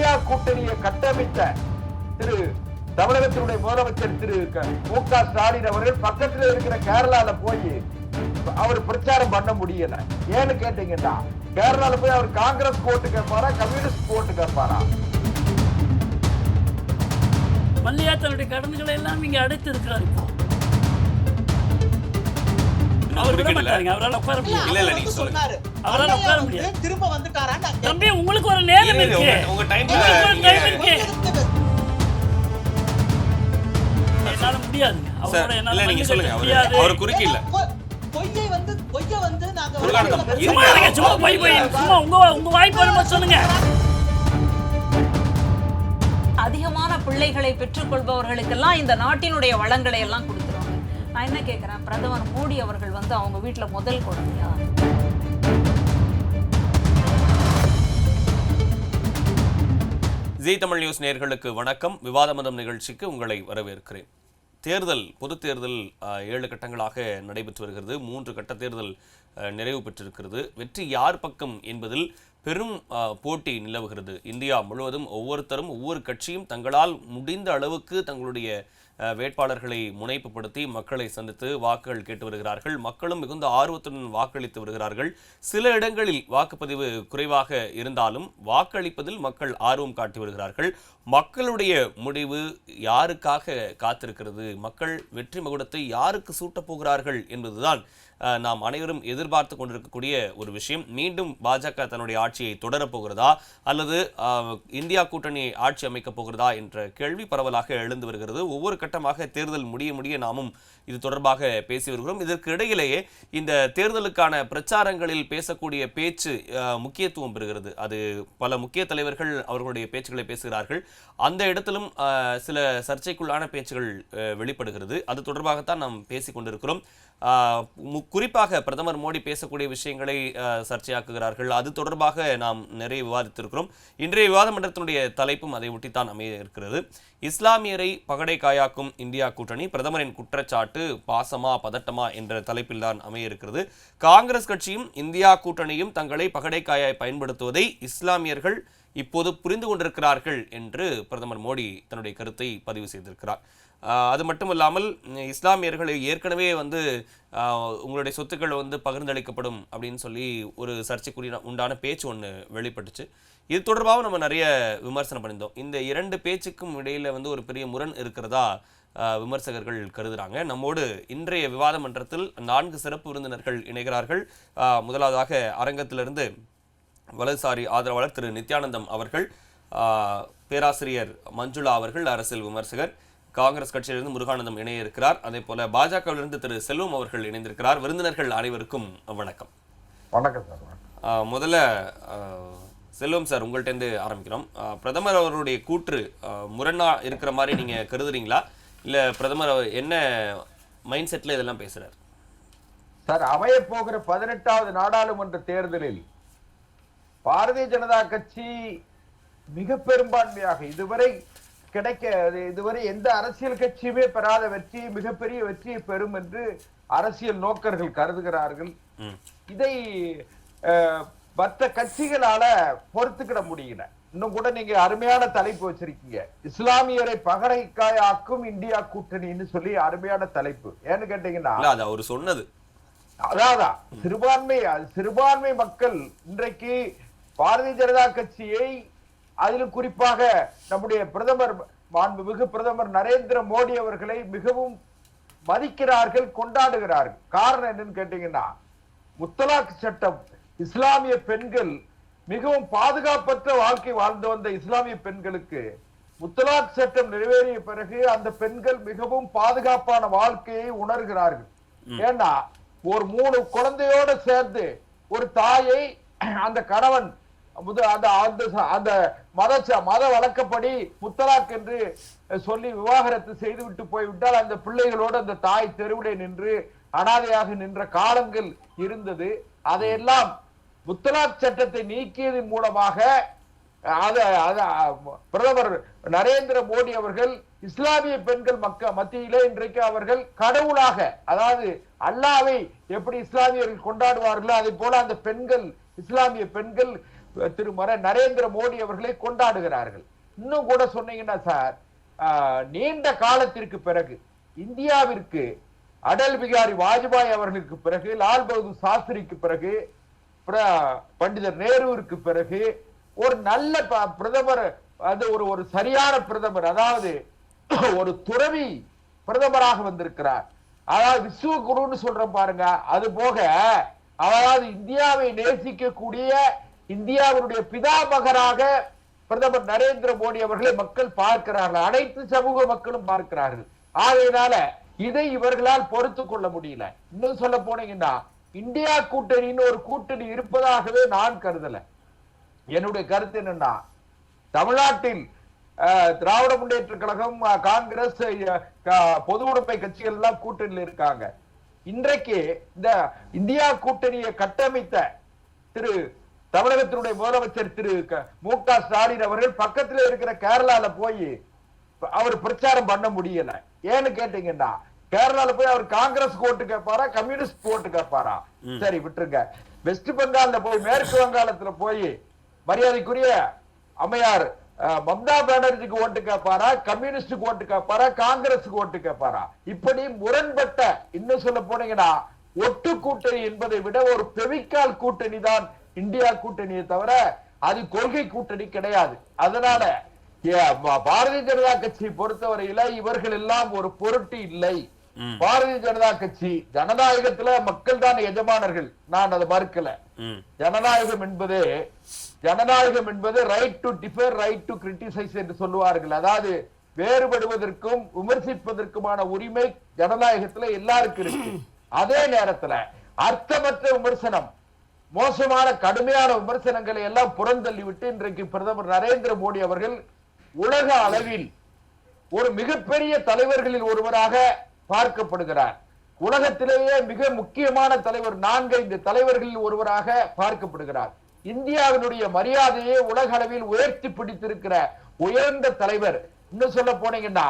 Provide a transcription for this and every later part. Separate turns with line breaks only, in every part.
India கூட்டணியை கட்டமைத்த திரு தமிழகத்தினுடைய முதலமைச்சர் திரு மு.க. ஸ்டாலின் அவர்கள் பக்கத்தில் இருக்கிற கேரளால போய் அவர் பிரச்சாரம் பண்ண முடியல. ஏன்னு கேட்டீங்கன்னா கேரளால போய் அவர் காங்கிரஸ் ஓட்டு கேட்பாரா, கம்யூனிஸ்ட் ஓட்டு கேட்பாரா?
மல்லையா தன்னுடைய கடன்களை எல்லாம் இங்க அடைத்து இருக்கிறார். அவர் விட மாட்டாங்க, அவரால் உட்கார முடியாது.
இல்ல நீங்க சொல்லுங்க.
அவரால் உட்கார முடியாது.
திரும்ப வந்துட்டாரா?
தம்பி உங்களுக்கு ஒரு நேரம் இருக்கு,
உங்க டைம்
இருக்கு. என்னால முடியாதுங்க. அவரோட என்னால
நீங்க சொல்லுங்க. அவர் குறுக்கி இல்ல.
பொய்யை வந்து நாங்க
சும்மா சும்மா உங்க வாய்ப்பு வரும்போது சொல்லுங்க.
அதிகமான பிள்ளைகளை பெற்றுக்கொள்பவர்களுக்கெல்லாம் இந்த நாட்டினுடைய வளங்களை எல்லாம் கொடுத்துருவாங்க. நான் என்ன கேட்கிறேன், பிரதமர் மோடி அவர்கள் வந்து அவங்க வீட்டுல முதல் குழந்தையா?
ஜீ தமிழ் நியூஸ் நேயர்களுக்கு வணக்கம். விவாத மதம் நிகழ்ச்சிக்கு உங்களை வரவேற்கிறேன். பொது தேர்தல் 7 கட்டங்களாக நடைபெற்று வருகிறது. 3 கட்ட தேர்தல் நிறைவு பெற்றிருக்கிறது. வெற்றி யார் பக்கம் என்பதில் பெரும் போட்டி நிலவுகிறது. இந்தியா முழுவதும் ஒவ்வொருத்தரும் ஒவ்வொரு கட்சியும் தங்களால் முடிந்த அளவுக்கு தங்களுடைய வேட்பாளர்களை முனைப்புப்படுத்தி மக்களை சந்தித்து வாக்குகள் கேட்டு வருகிறார்கள். மக்களும் மிகுந்த ஆர்வத்துடன் வாக்களித்து வருகிறார்கள். சில இடங்களில் வாக்குப்பதிவு குறைவாக இருந்தாலும் வாக்களிப்பதில் மக்கள் ஆர்வம் காட்டி வருகிறார்கள். மக்களுடைய முடிவு யாருக்காக காத்திருக்கிறது, மக்கள் வெற்றி மகுடத்தை யாருக்கு சூட்டப் போகிறார்கள் என்பதுதான் நாம் அனைவரும் எதிர்பார்த்து கொண்டிருக்கக்கூடிய ஒரு விஷயம். மீண்டும் பாஜக தன்னுடைய ஆட்சியை தொடரப்போகிறதா அல்லது இந்தியா கூட்டணி ஆட்சி அமைக்கப் போகிறதா என்ற கேள்வி பரவலாக எழுந்து வருகிறது. ஒவ்வொரு கட்டமாக தேர்தல் முடிய நாமும் இது தொடர்பாக பேசி வருகிறோம். இதற்கு இடையிலேயே இந்த தேர்தலுக்கான பிரச்சாரங்களில் பேசக்கூடிய பேச்சு முக்கியத்துவம் பெறுகிறது. அது பல முக்கிய தலைவர்கள் அவர்களுடைய பேச்சுக்களை பேசுகிறார்கள். அந்த இடத்திலும் சில சர்ச்சைக்குள்ளான பேச்சுகள் வெளிப்படுகிறது. அது தொடர்பாகத்தான் நாம் பேசி கொண்டிருக்கிறோம். குறிப்பாக பிரதமர் மோடி பேசக்கூடிய விஷயங்களை சர்ச்சையாக்குகிறார்கள். அது தொடர்பாக நாம் நிறைய விவாதித்திருக்கிறோம். இன்றைய விவாத மன்றத்தினுடைய தலைப்பும் அதை ஒட்டித்தான் அமைய இருக்கிறது. இஸ்லாமியரை பகடை காயாக்கும் இந்தியா கூட்டணி, பிரதமரின் குற்றச்சாட்டு பாசமா பதட்டமா என்ற தலைப்பில் தான் அமைய இருக்கிறது. காங்கிரஸ் கட்சியும் இந்தியா கூட்டணியும் தங்களை பகடை காயாய் பயன்படுத்துவதை இஸ்லாமியர்கள் இப்போது புரிந்து கொண்டிருக்கிறார்கள் என்று பிரதமர் மோடி தன்னுடைய கருத்தை பதிவு செய்திருக்கிறார். அது மட்டுமல்லாமல் இஸ்லாமியர்கள் ஏற்கனவே உங்களுடைய சொத்துக்கள் பகிர்ந்தளிக்கப்படும் அப்படின்னு சொல்லி ஒரு சர்ச்சைக்குரிய உண்டான பேச்சு ஒன்று வெளிப்பட்டுச்சு. இது தொடர்பாக நம்ம நிறைய விமர்சனம் பண்ணியிருந்தோம். இந்த 2 பேச்சுக்கும் இடையில ஒரு பெரிய முரண் இருக்கிறதா விமர்சகர்கள் கருதுறாங்க. நம்மோடு இன்றைய விவாத மன்றத்தில் 4 சிறப்பு விருந்தினர்கள் இணைகிறார்கள். முதலாவதாக அரங்கத்திலிருந்து வலதுசாரி ஆதரவாளர் திரு நித்யானந்தம் அவர்கள், பேராசிரியர் மஞ்சுளா அவர்கள் அரசியல் விமர்சகர், காங்கிரஸ் கட்சியிலிருந்து முருகானந்தம் இணைய இருக்கிறார். அதே போல பாஜகவிலிருந்து திரு செல்வம் அவர்கள் இணைந்திருக்கிறார். விருந்தினர்கள் அனைவருக்கும் வணக்கம்.
வணக்கம் சார்.
முதல்ல செல்வம் சார், உங்கள்கிட்ட ஆரம்பிக்கிறோம். பிரதமர் அவருடைய கூற்று முரணா இருக்கிற மாதிரி நீங்க கருதுறீங்களா, இல்ல பிரதமர் என்ன மைண்ட் செட்ல இதெல்லாம் பேசுறாரு?
சார், அமைய போகிற 18வது நாடாளுமன்ற தேர்தலில் பாரதிய ஜனதா கட்சி மிக பெரும்பான்மையாக இதுவரை எந்த அரசியல் கட்சியுமே பெறாத வெற்றி, மிகப்பெரிய வெற்றியை பெறும் என்று அரசியல் நோக்கர்கள் கருதுகிறார்கள். இதை மற்ற கட்சிகளால பொறுத்துக்கிட முடியல. இன்னும் கூட நீங்க அருமையான தலைப்பு வச்சிருக்கீங்க, இஸ்லாமியரை பகடைக்காய் ஆக்கும் இந்தியா கூட்டணின்னு சொல்லி அருமையான தலைப்பு. ஏன்னு கேட்டீங்கன்னா
அவர் சொன்னது
அதான் சிறுபான்மை மக்கள் இன்றைக்கு பாரதிய ஜனதா கட்சியை, அதிலும் குறிப்பாக நம்முடைய மாண்புமிகு பிரதமர் நரேந்திர மோடி அவர்களை மிகவும் மதிக்கிறார்கள், கொண்டாடுகிறார்கள். காரணம் என்னன்னு கேட்டீங்கன்னா, முத்தலாக் சட்டம், இஸ்லாமிய பெண்கள் மிகவும் பாதுகாப்பற்ற வாழ்க்கை வாழ்ந்து வந்த இஸ்லாமிய பெண்களுக்கு முத்தலாக் சட்டம் நிறைவேறிய பிறகு அந்த பெண்கள் மிகவும் பாதுகாப்பான வாழ்க்கையை உணர்கிறார்கள். ஏன்னா ஒரு 3 குழந்தையோட சேர்ந்து ஒரு தாயை அந்த கணவன் அந்த மத வழக்கப்படி முத்தலாக் என்று சொல்லி விவாகரத்து செய்துவிட்டு போய்விட்டால் அந்த பிள்ளைகளோடு அந்த தாய் தெருவிலே நின்று அனாதையாக நின்ற காலங்கள் இருந்தது. அதையெல்லாம் முத்தலாக் சட்டத்தை நீக்கியதன் மூலமாக பிரதமர் நரேந்திர மோடி அவர்கள் இஸ்லாமிய பெண்கள் மத்தியிலே இன்றைக்கு அவர்கள் கடவுளாக, அதாவது அல்லாவை எப்படி இஸ்லாமியர்கள் கொண்டாடுவார்களோ அதை போல அந்த பெண்கள், இஸ்லாமிய பெண்கள் திரு நரேந்திர மோடி அவர்களை கொண்டாடுகிறார்கள். இன்னும் கூட சொன்னீங்கன்னா சார், நீண்ட காலத்திற்கு பிறகு இந்தியாவிற்கு அடல் பிகாரி வாஜ்பாய் அவர்களுக்கு பிறகு, லால் பகதூர் சாஸ்திரிக்கு பிறகு, பண்டிதர் நேருவிற்கு பிறகு ஒரு நல்ல பிரதமர், அது ஒரு சரியான பிரதமர், அதாவது ஒரு துறவி பிரதமராக வந்திருக்கிறார். அதாவது விஸ்வகுருன்னு சொல்ற பாருங்க. அது போக அதாவது இந்தியாவை நேசிக்கக்கூடிய இந்தியாவுடைய பிதாமகராக பிரதமர் நரேந்திர மோடி அவர்களை மக்கள் பார்க்கிறார்கள், அனைத்து சமூக மக்களும் பார்க்கிறார்கள். ஆகையினால இதை இவர்களால் பொறுத்து கொள்ள முடியல. இன்னும் சொல்ல போனீங்கன்னா இந்தியா கூட்டணின்னு ஒரு கூட்டணி இருப்பதாகவே நான் கருதல. என்னுடைய கருத்து என்னன்னா, தமிழ்நாட்டில் திராவிட முன்னேற்ற கழகம், காங்கிரஸ், பொது உடைமை கட்சிகள் எல்லாம் கூட்டணியில் இருக்காங்க. இன்றைக்கு இந்த இந்தியா கூட்டணியை கட்டமைத்த திரு தமிழகத்தினுடைய முதலமைச்சர் திரு மு.க. ஸ்டாலின் அவர்கள் பக்கத்துல இருக்கிற கேரளால போய் அவர் பிரச்சாரம் பண்ண முடியல. ஏன்னு கேட்டீங்கன்னா, கேரளால போய் அவர் காங்கிரஸ் ஓட்டு கேட்பாரா, கம்யூனிஸ்ட் ஓட்டு கேட்பாரா? சரி விட்டுருங்க. வெஸ்ட் பெங்கால்ல போய், மேற்கு வங்காளத்துல போய் மரியாதைக்குரிய அம்மையார் மம்தா பானர்ஜிக்கு ஓட்டு கேட்பாரா, கம்யூனிஸ்டுக்கு ஓட்டு கேட்பாரா, காங்கிரஸுக்கு ஓட்டு கேட்பாரா? இப்படி முரண்பட்ட, இன்னும் சொல்ல போனீங்கன்னா ஒட்டு கூட்டணி என்பதை விட ஒரு பெவிக்கால் கூட்டணி தான் இந்தியா கூட்டணியை தவிர அது கொள்கை கூட்டணி கிடையாது. அதனால பாரதிய ஜனதா கட்சியை பொறுத்தவரையில இவர்கள் எல்லாம் ஒரு பொருட்டு இல்லை. பாரதிய ஜனதா கட்சி ஜனநாயகத்துல மக்கள் தான் எஜமானர்கள், நான் அதை மறுக்கல. ஜனநாயகம் என்பது right to differ, right to criticise என்று சொல்லுவார்கள். அதாவது வேறுபடுவதற்கும் விமர்சிப்பதற்குமான உரிமை ஜனநாயகத்துல எல்லாருக்கும் இருக்கு. அதே நேரத்துல அர்த்தமற்ற விமர்சனம், மோசமான கடுமையான விமர்சனங்களை எல்லாம் புறந்தள்ளிவிட்டு இன்றைக்கு பிரதமர் நரேந்திர மோடி அவர்கள் உலக அளவில் ஒரு மிகப்பெரிய தலைவர்களில் ஒருவராக பார்க்கப்படுகிறார். உலகத்திலேயே மிக முக்கியமான தலைவர், 4-5 தலைவர்களில் ஒருவராக பார்க்கப்படுகிறார். இந்தியாவினுடைய மரியாதையை உலக அளவில் உயர்த்தி பிடித்திருக்கிற உயர்ந்த தலைவர். இன்னும் சொல்ல போனீங்கன்னா,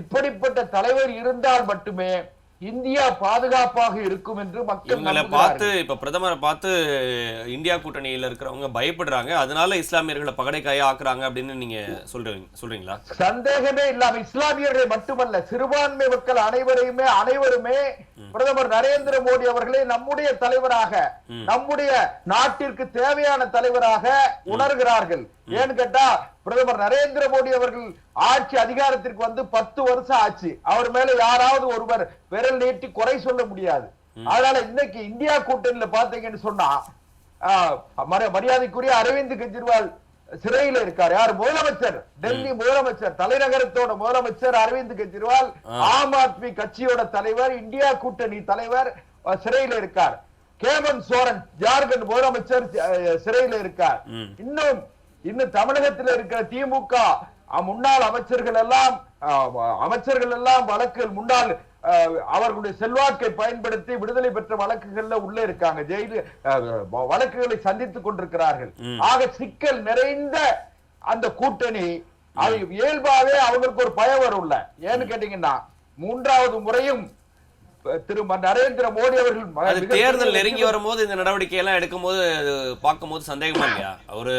இப்படிப்பட்ட தலைவர் இருந்தால் மட்டுமே இந்தியா பாதுகாப்பாக இருக்கும் என்று மக்கள்
பார்த்து, இப்ப பிரதமரை பார்த்து இந்தியா கூட்டணியில இருக்கிறவங்க பயப்படுறாங்க, அதனால இஸ்லாமியர்களை பகடைக்காயா ஆக்குறாங்க அப்படின்னு நீங்க சொல்றீங்களா?
சந்தேகமே இல்லாம இஸ்லாமியர்களை மட்டுமல்ல, சிறுபான்மை மக்கள் அனைவருமே பிரதமர் நரேந்திர மோடி அவர்களை நம்முடைய தலைவராக, நம்முடைய நாட்டிற்கு தேவையான தலைவராக உணர்கிறார்கள். ஏன்னு கேட்டா, பிரதமர் நரேந்திர மோடி அவர்கள் ஆட்சி அதிகாரத்திற்கு வந்து 10 வருஷம் ஆச்சு. அவர் மேல யாராவது ஒருவர் விரல் நீட்டி குறை சொல்ல முடியாது. அதனால இன்னைக்கு இந்தியா கூட்டணியில பாத்தீங்கன்னு சொன்னா, மரியாதைக்குரிய அரவிந்த் கெஜ்ரிவால் சிறையில இருக்காரு. யார்? முதலமைச்சர், டெல்லி முதலமைச்சர், தலைநகரத்தோட முதலமைச்சர் அரவிந்த் கெஜ்ரிவால், ஆம் ஆத்மி கட்சியோட தலைவர், இந்தியா கூட்டணி தலைவர் சிறையில இருக்கார். ஹேமந்த் சோரன் ஜார்க்கண்ட் முதலமைச்சர் சிறையில இருக்கார். இன்னும் தமிழகத்தில் இருக்கிற திமுக முன்னாள் அமைச்சர்கள் எல்லாம் வழக்கில் முன்னாள் அவர்களுடைய செல்வாக்கை பயன்படுத்தி விடுதலை பெற்ற வழக்குகள்ல உள்ள இருக்காங்க, ஜெயிலு வழக்குகளை சந்தித்துக் கொண்டிருக்கிறார்கள். ஆக சிக்கல் நிறைந்த அந்த கூட்டணி, அது இயல்பாவே அவங்களுக்கு ஒரு பயம் வரும்ல. ஏன்னு கேட்டீங்கன்னா, 3வது முறையும் திரு நரேந்திர மோடி அவர்கள்
தேர்தல் நெருங்கி வரும்போது இந்த நடவடிக்கை எல்லாம் எடுக்கும் போது பார்க்கும்போது சந்தேகமா இல்லையா? அவரு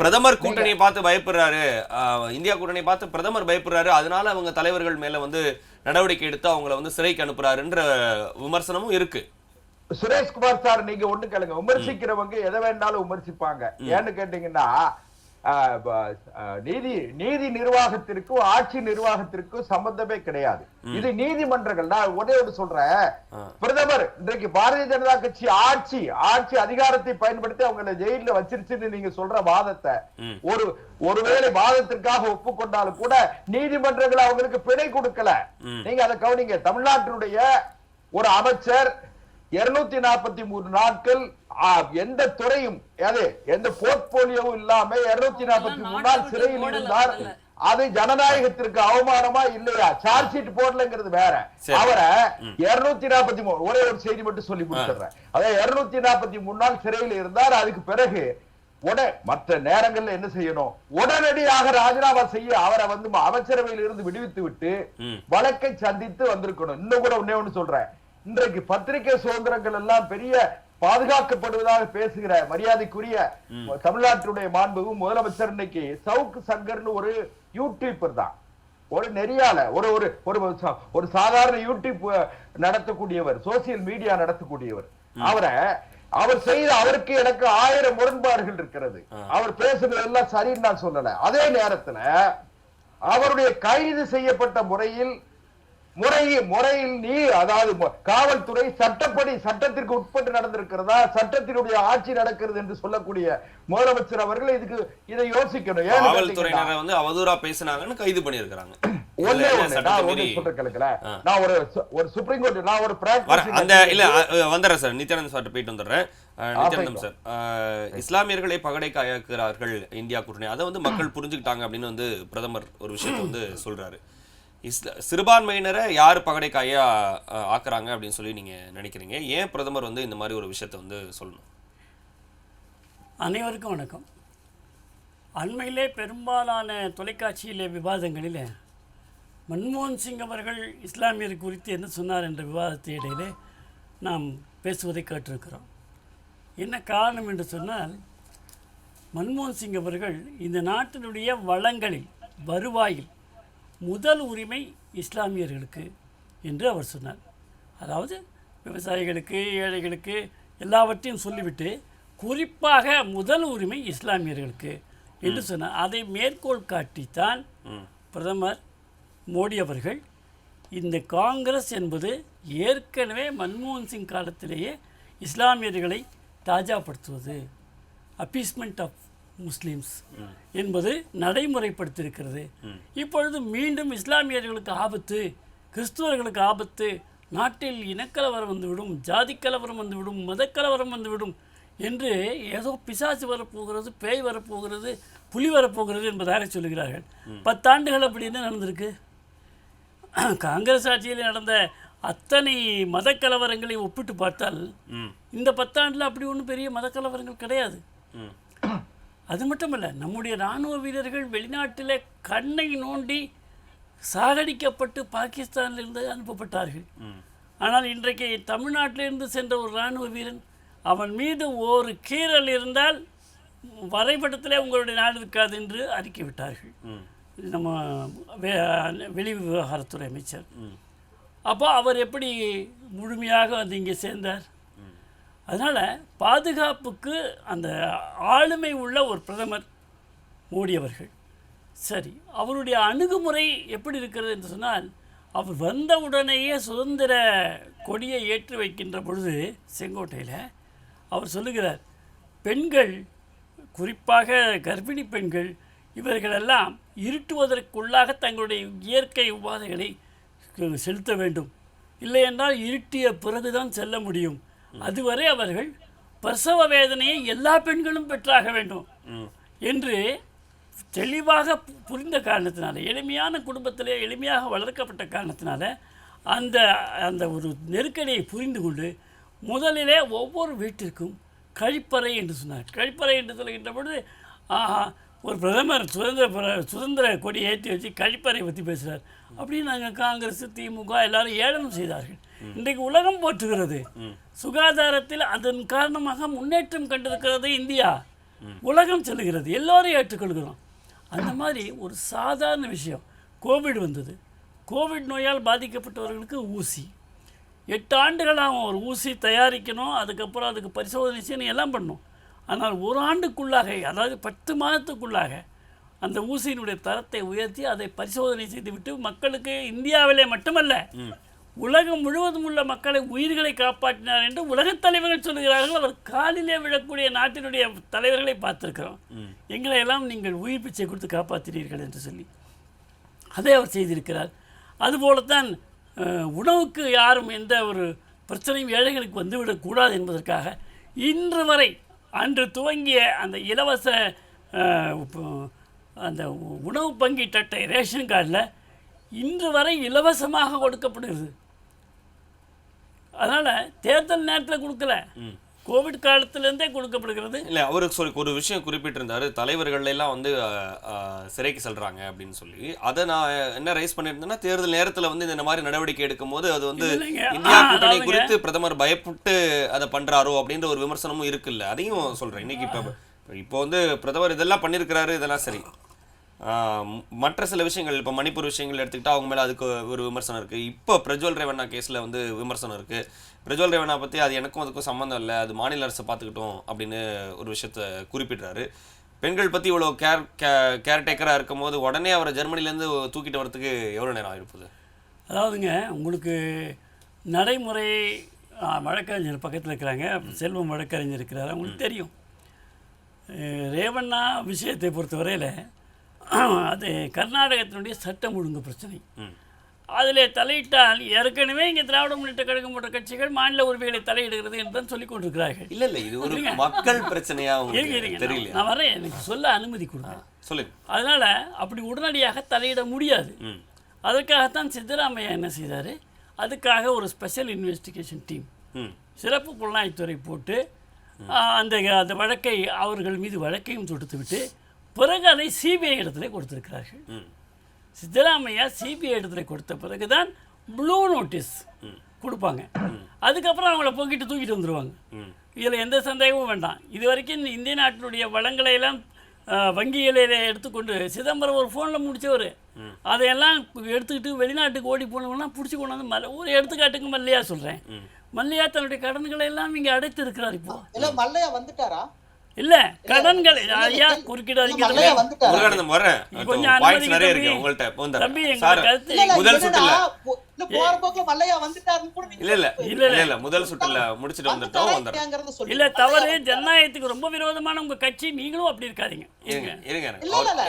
பிரதமர் கூட்டணியை பார்த்து பயப்படுறாரு, இந்தியா கூட்டணியை பார்த்து பிரதமர் பயப்படுறாரு, அதனால அவங்க தலைவர்கள் மேல வந்து நடவடிக்கை எடுத்து அவங்களை வந்து சிறைக்கு அனுப்புறாருன்ற விமர்சனமும் இருக்கு.
சுரேஷ்குமார் சார், நீங்க ஒண்ணு கேளுங்க, விமர்சிக்கிறவங்க எதை வேண்டாலும் விமர்சிப்பாங்க. ஏன்னு கேட்டீங்கன்னா, நீதி நிர்வாகத்திற்கும் ஆட்சி நிர்வாகத்திற்கும் சம்பந்தமே கிடையாது. இது நீதிமன்றங்கள். நான் ஒரே ஒன்று சொல்றேன், பிரதமர் இன்றைக்கு பாரதிய ஜனதா கட்சி ஆட்சி அதிகாரத்தை பயன்படுத்தி அவங்களை ஜெயில வச்சிருச்சுன்னு நீங்க சொல்ற வாதத்தை ஒருவேளை வாதத்திற்காக ஒப்புக்கொண்டாலும் கூட நீதிமன்றங்கள் அவங்களுக்கு பிணை கொடுக்கல. நீங்க அதை கவனிங்க. தமிழ்நாட்டினுடைய ஒரு அமைச்சர் 243 நாட்கள் எந்த துறையும் எந்த போர்ட்போலியோவும் இல்லாம 243 நாள் சிறையில் இருந்தார். அது ஜனநாயகத்திற்கு அவமானமா இல்லையா? சார்ஜ் ஷீட் போடலங்கிறது வேற. அவரை 243 ஒரே ஒரு செய்தி மட்டும் சொல்லி முடிச்சிடுறேன். அதாவது 243 நாள் சிறையில் இருந்தார். அதுக்கு பிறகு மற்ற நேரங்கள்ல என்ன செய்யணும்? உடனடியாக ராஜினாமா செய்ய அவரை வந்து அமைச்சரவையில் இருந்து விடுவித்து விட்டு வழக்கை சந்தித்து வந்திருக்கணும். இன்னும் கூட ஒண்ணே ஒண்ணு சொல்றேன், இன்றைக்கு பத்திரிகை சுதந்திரங்கள் எல்லாம் பெரிய பாதுகாக்கப்படுவதாக பேசுகிற மரியாதைக்குரிய தமிழ்நாட்டுடைய மாண்புமிகு முதலமைச்சர் இன்னைக்கு சவுக்கு சங்கர்னு ஒரு யூடியூபர் தான், ஒரு நெறியால ஒரு ஒரு ஒரு சாதாரண யூடியூப் நடத்தக்கூடியவர், சோசியல் மீடியா நடத்தக்கூடியவர். அவர் செய்த அவருக்கு எனக்கு 1000 முரண்பாடுகள் இருக்கிறது. அவர் பேசுறது எல்லாம் சரின்னு நான் சொல்லல. அதே நேரத்துல அவருடைய கைது செய்யப்பட்ட முறையில் அதாவது காவல்துறை சட்டப்படி சட்டத்திற்கு உட்பட்டு நடந்திருக்கிறதா, சட்டத்தினுடைய ஆட்சி நடக்கிறது என்று சொல்லக்கூடிய முதலமைச்சர் அவர்கள் இதை யோசிக்கணும்.
காவல்துறையினரை வந்து அவதூறா பேசினாங்கன்னு கைது பண்ணியிருக்காங்க.
நான் ஒரு சுப்ரீம் கோர்ட் நான் ஒரு
வந்துடுறேன் சார், நித்யானந்த் சார் போயிட்டு வந்துடுறேன். நித்யானந்தம் சார், இஸ்லாமியர்களை பகடை காயாக்குறார்கள் இந்தியா கூட்டணி, அதை வந்து மக்கள் புரிஞ்சுக்கிட்டாங்க அப்படின்னு வந்து பிரதமர் ஒரு விஷயத்தை வந்து சொல்றாரு. சிறுபான்மையினரை யார் பகடை காயா ஆக்குறாங்க அப்படின்னு சொல்லி நீங்க நினைக்கிறீங்க? ஏன் பிரதமர் வந்து இந்த மாதிரி ஒரு விஷயத்தை வந்து சொல்லணும்?
அனைவருக்கும் வணக்கம். அண்மையிலே பெரும்பாலான தொலைக்காட்சியிலே விவாதங்களில் மன்மோகன் சிங் அவர்கள் இஸ்லாமியர் குறித்து என்ன சொன்னார் என்ற விவாதத்தை இடையிலே நாம் பேசுவதை கேட்டிருக்கிறோம். என்ன காரணம் என்று சொன்னால், மன்மோகன் சிங் அவர்கள் இந்த நாட்டினுடைய வளங்களில் வருவாயில் முதல் உரிமை இஸ்லாமியர்களுக்கு என்று அவர் சொன்னார். அதாவது விவசாயிகளுக்கு, ஏழைகளுக்கு எல்லாவற்றையும் சொல்லிவிட்டு குறிப்பாக முதல் உரிமை இஸ்லாமியர்களுக்கு என்று சொன்னார். அதை மேற்கோள் காட்டித்தான் பிரதமர் மோடி அவர்கள் இந்த காங்கிரஸ் என்பது ஏற்கனவே மன்மோகன் சிங் காலத்திலேயே இஸ்லாமியர்களை தாஜாப்படுத்துவது, அப்பீஸ்மெண்ட் ஆஃப் முஸ்லிம்ஸ் என்பது நடைமுறைப்படுத்தியிருக்கிறது. இப்பொழுது மீண்டும் இஸ்லாமியர்களுக்கு ஆபத்து, கிறிஸ்துவர்களுக்கு ஆபத்து, நாட்டில் இனக்கலவரம் வந்துவிடும், ஜாதி கலவரம் வந்துவிடும், மதக்கலவரம் வந்துவிடும் என்று ஏதோ பிசாசு வரப்போகிறது, பேய் வரப்போகிறது, புலி வரப்போகிறது என்பதாக சொல்லுகிறார்கள். 10 ஆண்டுகள் அப்படி என்ன நடந்திருக்கு? காங்கிரஸ் ஆட்சியில் நடந்த அத்தனை மதக்கலவரங்களை ஒப்பிட்டு பார்த்தால் இந்த 10 ஆண்டில் அப்படி ஒன்றும் பெரிய மதக்கலவரங்கள் கிடையாது. அது மட்டுமல்ல, நம்முடைய இராணுவ வீரர்கள் வெளிநாட்டில் கண்ணை நோண்டி சாகடிக்கப்பட்டு பாகிஸ்தானிலிருந்து அனுப்பப்பட்டார்கள். ஆனால் இன்றைக்கு தமிழ்நாட்டிலிருந்து சென்ற ஒரு இராணுவ வீரன், அவன் மீது ஒரு கீறல் இருந்தால் வரைபடத்திலே உங்களுடைய நாடு இருக்காது என்று அறிக்கை விட்டார்கள் நம்ம வெளி விவகாரத்துறை அமைச்சர். அப்போ அவர் எப்படி முழுமையாக வந்து இங்கே சேர்ந்தார்? அதனால் பாதுகாப்புக்கு அந்த ஆளுமை உள்ள ஒரு பிரதமர் மோடி அவர்கள். சரி, அவருடைய அணுகுமுறை எப்படி இருக்கிறது என்று சொன்னால், அவர் வந்தவுடனேயே சுதந்திர கொடியை ஏற்றி வைக்கின்ற பொழுது செங்கோட்டையில் அவர் சொல்லுகிறார், பெண்கள், குறிப்பாக கர்ப்பிணி பெண்கள், இவர்களெல்லாம் இருட்டுவதற்குள்ளாக தங்களுடைய இயற்கை உபாதைகளை செலுத்த வேண்டும், இல்லை என்றால் இருட்டிய பிறகுதான் செல்ல முடியும், அதுவரை அவர்கள் பிரசவ வேதனையை எல்லா பெண்களும் பெற்றாக வேண்டும் என்று தெளிவாக புரிந்த காரணத்தினால, எளிமையான குடும்பத்திலே எளிமையாக வளர்க்கப்பட்ட காரணத்தினால அந்த அந்த ஒரு நெருக்கடியை புரிந்து கொண்டு முதலிலே ஒவ்வொரு வீட்டிற்கும் கழிப்பறை என்று சொன்னார். கழிப்பறை என்று சொல்கின்ற பொழுது ஒரு பிரதமர் சுதந்திர கொடி ஏற்றி வச்சு கழிப்பறை பற்றி பேசுகிறார். அப்படின்னு நாங்கள் காங்கிரஸ், திமுக எல்லாரும் ஏளனம் செய்தார்கள். இன்றைக்கு உலகம் போற்றுகிறது. சுகாதாரத்தில் அதன் காரணமாக முன்னேற்றம் கண்டிருக்கிறது இந்தியா. உலகம் செல்லுகிறது, எல்லோரும் ஏற்றுக்கொள்கிறோம். அந்த மாதிரி ஒரு சாதாரண விஷயம், கோவிட் வந்தது. கோவிட் நோயால் பாதிக்கப்பட்டவர்களுக்கு ஊசி 8 ஆண்டுகளாக ஒரு ஊசி தயாரிக்கணும், அதுக்கப்புறம் அதுக்கு பரிசோதனை செய்யணும், எல்லாம் பண்ணணும். ஆனால் ஒரு ஆண்டுக்குள்ளாக, அதாவது 10 மாதத்துக்குள்ளாக அந்த ஊசியினுடைய தரத்தை உயர்த்தி அதை பரிசோதனை செய்துவிட்டு மக்களுக்கு, இந்தியாவிலே மட்டுமல்ல உலகம் முழுவதும் உள்ள மக்களை, உயிர்களை காப்பாற்றினார் என்று உலகத் தலைவர்கள் சொல்கிறார்கள். அவர் காலிலே விழக்கூடிய நாட்டினுடைய தலைவர்களை பார்த்திருக்கிறோம். எங்களை எல்லாம் நீங்கள் உயிர் பிச்சை கொடுத்து காப்பாற்றினீர்கள் என்று சொல்லி அதை அவர் செய்திருக்கிறார். அதுபோலத்தான் உணவுக்கு யாரும் எந்த ஒரு பிரச்சனையும் ஏழைகளுக்கு வந்துவிடக்கூடாது என்பதற்காக இன்று வரை, அன்று துவங்கிய அந்த இலவச அந்த உணவு பங்கீட்டு அட்டை ரேஷன் கார்டில் இன்று வரை இலவசமாக கொடுக்கப்படுகிறது. அதனால் தேர்தல் நேரத்தில் கொடுக்கல, கோவிட் காலத்திலேருந்தே கொடுக்கப்படுகிறது.
இல்லை, அவருக்கு ஒரு விஷயம் குறிப்பிட்டிருந்தாரு, தலைவர்கள் எல்லாம் வந்து சிறைக்கு செல்றாங்க அப்படின்னு சொல்லி. அதை நான் என்ன ரைஸ் பண்ணியிருந்தேன்னா, தேர்தல் நேரத்தில் வந்து இந்த மாதிரி நடவடிக்கை எடுக்கும் போது அது வந்து இந்தியா கூட்டணி குறித்து பிரதமர் பயப்பட்டு அதை பண்றாரோ அப்படின்ற ஒரு விமர்சனமும் இருக்குல்ல, அதையும் சொல்றேன். இன்னைக்கு இப்போ வந்து பிரதமர் இதெல்லாம் பண்ணியிருக்கிறாரு, இதெல்லாம் சரி. மற்ற சில விஷயங்கள், இப்போ மணிப்பூர் விஷயங்கள் எடுத்துக்கிட்டா அவங்க மேலே அதுக்கு ஒரு விமர்சனம் இருக்குது. இப்போ பிரஜ்வல் ரேவண்ணா கேஸில் வந்து விமர்சனம் இருக்குது. பிரஜ்வல் ரேவண்ணா பற்றி அது எனக்கும் அதுக்கும் சம்மந்தம் இல்லை, அது மாநில அரசு பார்த்துக்கிட்டோம் அப்படின்னு ஒரு விஷயத்த குறிப்பிட்றாரு. பெண்கள் பற்றி இவ்வளோ கேர்டேக்கராக இருக்கும் போது உடனே அவரை ஜெர்மனிலேருந்து தூக்கிட்டு வரதுக்கு எவ்வளோ நேரம் ஆகிருப்பது?
அதாவதுங்க, உங்களுக்கு நடைமுறை வழக்கறிஞர் பக்கத்தில் இருக்கிறாங்க, செல்வம் வழக்கறிஞர் இருக்கிறாரு, அவங்களுக்கு தெரியும். ரேவண்ணா விஷயத்தை பொறுத்தவரையில் அது கர்நாடகத்தினுடைய சட்டம் ஒழுங்கு பிரச்சனை. அதில் தலையிட்டால் ஏற்கனவே இங்கே திராவிட முன்னேற்ற கழகம் போன்ற கட்சிகள் மாநில உரிமைகளை தலையிடுகிறது என்று தான் சொல்லிக் கொண்டிருக்கிறார்கள்.
இல்லை, இது ஒரு மக்கள் பிரச்சனையா தெரியல.
நான் வரேன், எனக்கு சொல்ல அனுமதி கொடுங்க. சொல்லுங்க. அதனால் அப்படி உடனடியாக தலையிட முடியாது. அதுக்காகத்தான் சித்தராமையா என்ன செய்தார், அதுக்காக ஒரு ஸ்பெஷல் இன்வெஸ்டிகேஷன் டீம், சிறப்பு புலனாய்வுத்துறை போட்டு அந்த வழக்கை அவர்கள் மீது வழக்கையும் தொடுத்து விட்டு பிறகு அதை சிபிஐ இடத்துல கொடுத்திருக்கிறார்கள். சித்தராமையா சிபிஐ இடத்துல கொடுத்த பிறகுதான் ப்ளூ நோட்டீஸ் கொடுப்பாங்க. அதுக்கப்புறம் அவங்கள போக்கிட்டு தூக்கிட்டு வந்துடுவாங்க. இதில் எந்த சந்தேகமும் வேண்டாம். இது வரைக்கும் இந்திய நாட்டினுடைய வளங்களை எல்லாம் வங்கிகளில் எடுத்துக்கொண்டு சிதம்பரம் ஒரு ஃபோனில் முடித்தவர், அதையெல்லாம் எடுத்துக்கிட்டு வெளிநாட்டுக்கு ஓடி போனவங்கன்னா பிடிச்சி கொண்டு வந்து ஒரு எடுத்துக்காட்டுக்கு மல்லையா சொல்கிறேன், மல்லையா தன்னுடைய கடன்களை எல்லாம் இங்கே அடைத்து இருக்கிறார். இப்போ
இல்ல மல்லையா வந்துட்டாரா?
இல்ல, கடன்கள் ஐயா குறுக்கிடாதீங்க.
கொஞ்சம் பாயிண்ட்ஸ் நிறைய இருக்கு உங்கள்ட்ட.
தம்பி, எங்க கருத்து
முதல் சுற்றுல
போற போக்குல மல்லையா வந்துட்டாருன்னு கூட
இல்ல முதல் சுற்றுல முடிச்சிட்டு வந்துட்டோம்.
இல்ல, தவறு. ஜனநாயகத்துக்கு ரொம்ப விரோதமான உங்க கட்சி, நீங்களும் அப்படி இருக்காதீங்க.